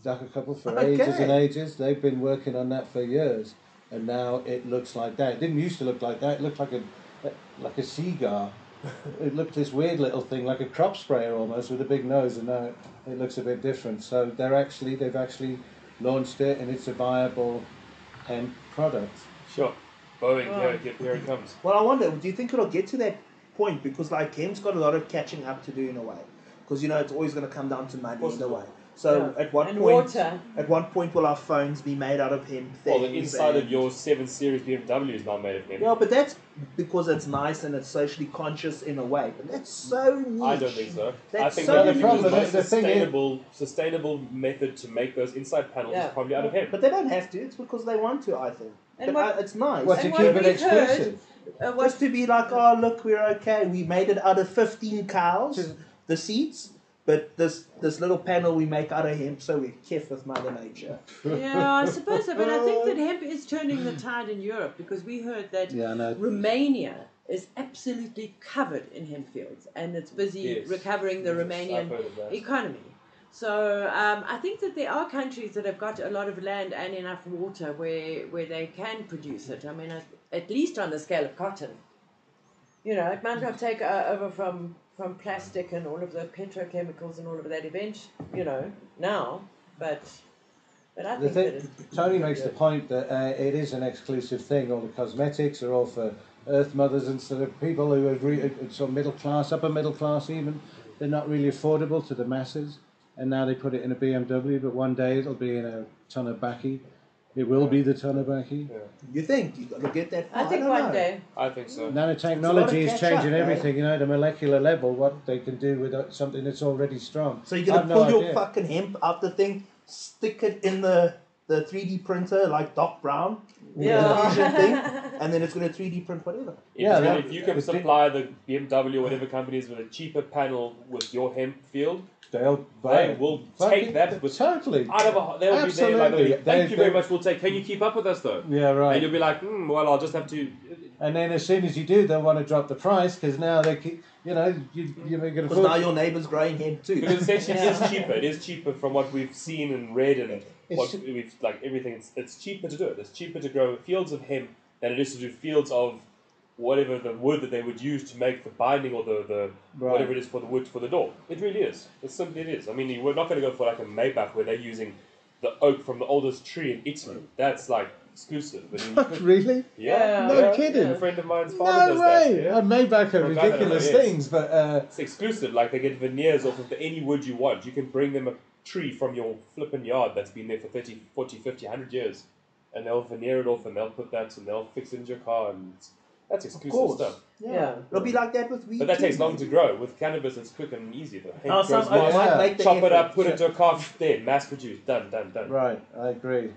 Dagga Couple for ages and ages. They've been working on that for years, and now it looks like that. It didn't used to look like that. It looked like a cigar. It looked this weird little thing, like a crop sprayer almost, with a big nose, and now it looks a bit different. So they've actually launched it, and it's a viable hemp product. Sure. Boeing, here it comes. Well, I wonder, do you think it'll get to that point? Because like hemp's got a lot of catching up to do in a way. Because you know it's always going to come down to money in a way. So at what point will our phones be made out of hemp things? Well, the inside of your 7 Series BMW is now made of hemp. Yeah, but that's because it's nice and it's socially conscious in a way. But that's so niche. I don't think so. I think so the niche. most sustainable method to make those inside panels is probably out of hemp. But they don't have to. It's because they want to, I think. It's nice. What, to keep it exclusive? Just to be like, oh, look, we're okay. We made it out of 15 cows, the seeds. But this little panel we make out of hemp, so we're careful with Mother Nature. Yeah, I suppose so. But I think that hemp is turning the tide in Europe because we heard that Romania is absolutely covered in hemp fields and it's busy recovering the Romanian economy. So I think that there are countries that have got a lot of land and enough water where they can produce it. I mean, at least on the scale of cotton. You know, it might not take over from plastic and all of the petrochemicals and all of that eventually, you know, now, but I think Tony makes the point that it is an exclusive thing. All the cosmetics are all for Earth mothers and sort of people who are sort of middle class, upper middle class even. they're not really affordable to the masses. And now they put it in a BMW, but one day it'll be in a ton of baccy. It will be the ton of baccy. Yeah. You think you got to get that far? I think don't one know. day. I think so. Nanotechnology is catch changing up, everything, you know, the molecular level, what they can do with something that's already strong. So you're gonna I've no pull your idea. fucking hemp out the thing, stick it in the 3D printer like Doc Brown, Yeah. fusion thing, and then it's gonna 3D print whatever. If you can supply the BMW or whatever companies with a cheaper panel with your hemp field, They'll they will take that with totally out of a, they'll Absolutely. be there like, thank you very much, we'll take, can you keep up with us though? Yeah, right. And you'll be like, well, I'll just have to. And then as soon as you do, they'll want to drop the price because now they keep, you know, you're going to. Because now your neighbour's growing hemp too. Because essentially it is cheaper. It is cheaper from what we've seen and read and what we've like everything. It's cheaper to do it. It's cheaper to grow fields of hemp than it is to do fields of whatever the wood that they would use to make the binding or the whatever it is for the wood for the door. It really is. It's simply it is. I mean, we're not going to go for like a Maybach where they're using the oak from the oldest tree in Italy. That's like exclusive. I mean, Really? yeah. No kidding. A friend of mine's father does No way. that. Yeah. I made back From ridiculous Canada, yes. things, but It's exclusive. Like they get veneers off of any wood you want. You can bring them a tree from your flippin' yard that's been there for 30, 40, 50, 100 years, and they'll veneer it off and they'll put that and they'll fix it into your car and that's exclusive stuff. Yeah. It'll be like that with weed. But that takes too. long to grow. With cannabis, it's quick and easy. The hemp Now, grows some oaks fast. might make the Chop it effort. up, put it into a car, there, mass produced, done. right, I agree.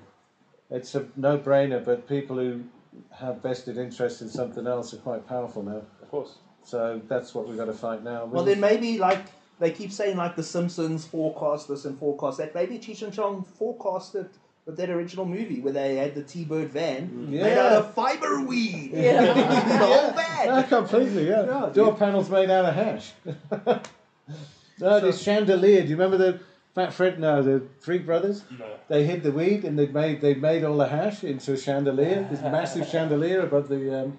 It's a no-brainer, but people who have vested interest in something else are quite powerful now. Of course. So that's what we've got to fight now. Well, then maybe like they keep saying like the Simpsons forecast this and forecast that. Maybe Cheech and Chong forecasted with that original movie where they had the T-Bird van made out of fiber weed. Yeah. The whole van. Yeah, completely, yeah. Door panels made out of hash. No, this chandelier. Do you remember the Fat Fred? No, the Three Brothers. No. They hid the weed and they made all the hash into a chandelier. This massive chandelier above the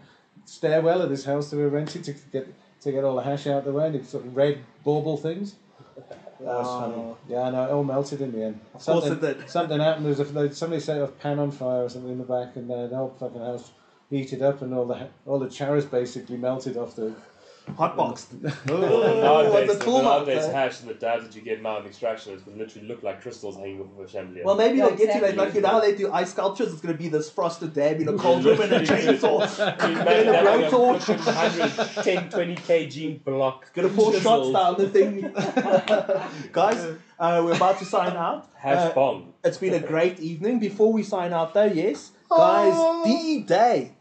stairwell of this house they were renting to get all the hash out of the way. And it's sort of red bauble things. That was funny. Yeah, I know. It all melted in the end. Of course it did. Something happened. Somebody set a pan on fire or something in the back, and the whole fucking house heated up, and all the chariot basically melted off the. HotBox. Nowadays, hash and the dabs that you get now in extraction would literally look like crystals hanging off of a chandelier. Well, maybe they'll get to that. Exactly. Like, you know how they do ice sculptures? It's going to be this frosted dab in a cold room and a chainsaw. You And a blowtorch. 110, 20 kg block. Going to pour shots chiseled down the thing. Guys, we're about to sign out. Hash bomb. It's been a great evening. Before we sign out though, yes, guys, D-Day.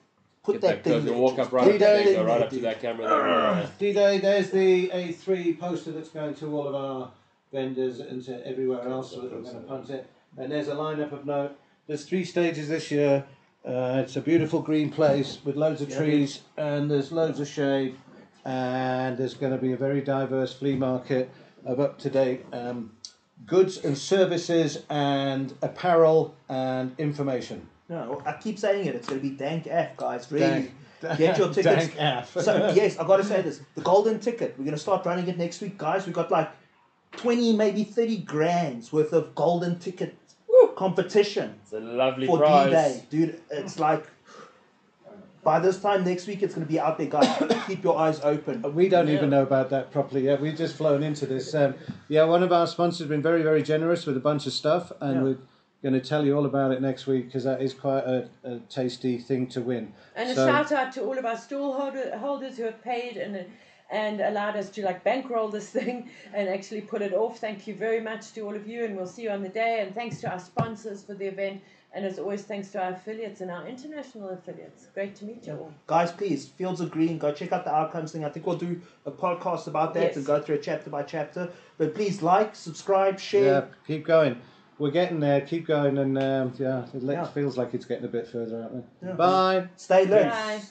Put Get that that thing close. there. You walk up right Put up that there, in go right there, up to dude. that camera. D-Day, there's the A3 poster that's going to all of our vendors and to everywhere else, so that we're going to punt it. And there's a lineup of note. There's 3 stages this year. It's a beautiful green place with loads of trees, and there's loads of shade. And there's going to be a very diverse flea market of up-to-date goods and services and apparel and information. No, I keep saying it. It's going to be dank F, guys. Really. Get your tickets. Dank F. So, yes, I've got to say this. The golden ticket. We're going to start running it next week, guys. We've got like 20, maybe 30 grand's worth of golden ticket competition It's a lovely for prize. D-Day. Dude, it's like... By this time next week, it's going to be out there, guys. Keep your eyes open. We don't even know about that properly yet. We've just flown into this. One of our sponsors has been very, very generous with a bunch of stuff, and we're going to tell you all about it next week because that is quite a tasty thing to win. And a shout out to all of our stall holders who have paid and allowed us to like bankroll this thing and actually put it off. Thank you very much to all of you, and we'll see you on the day. And thanks to our sponsors for the event. And as always, thanks to our affiliates and our international affiliates. Great to meet you all. Guys, please, Fields of Green, go check out the outcomes thing. I think we'll do a podcast about that and go through it chapter by chapter. But please like, subscribe, share. Yeah, keep going. We're getting there. Keep going. And it feels like it's getting a bit further out there. Yeah. Bye. Stay lit. Bye.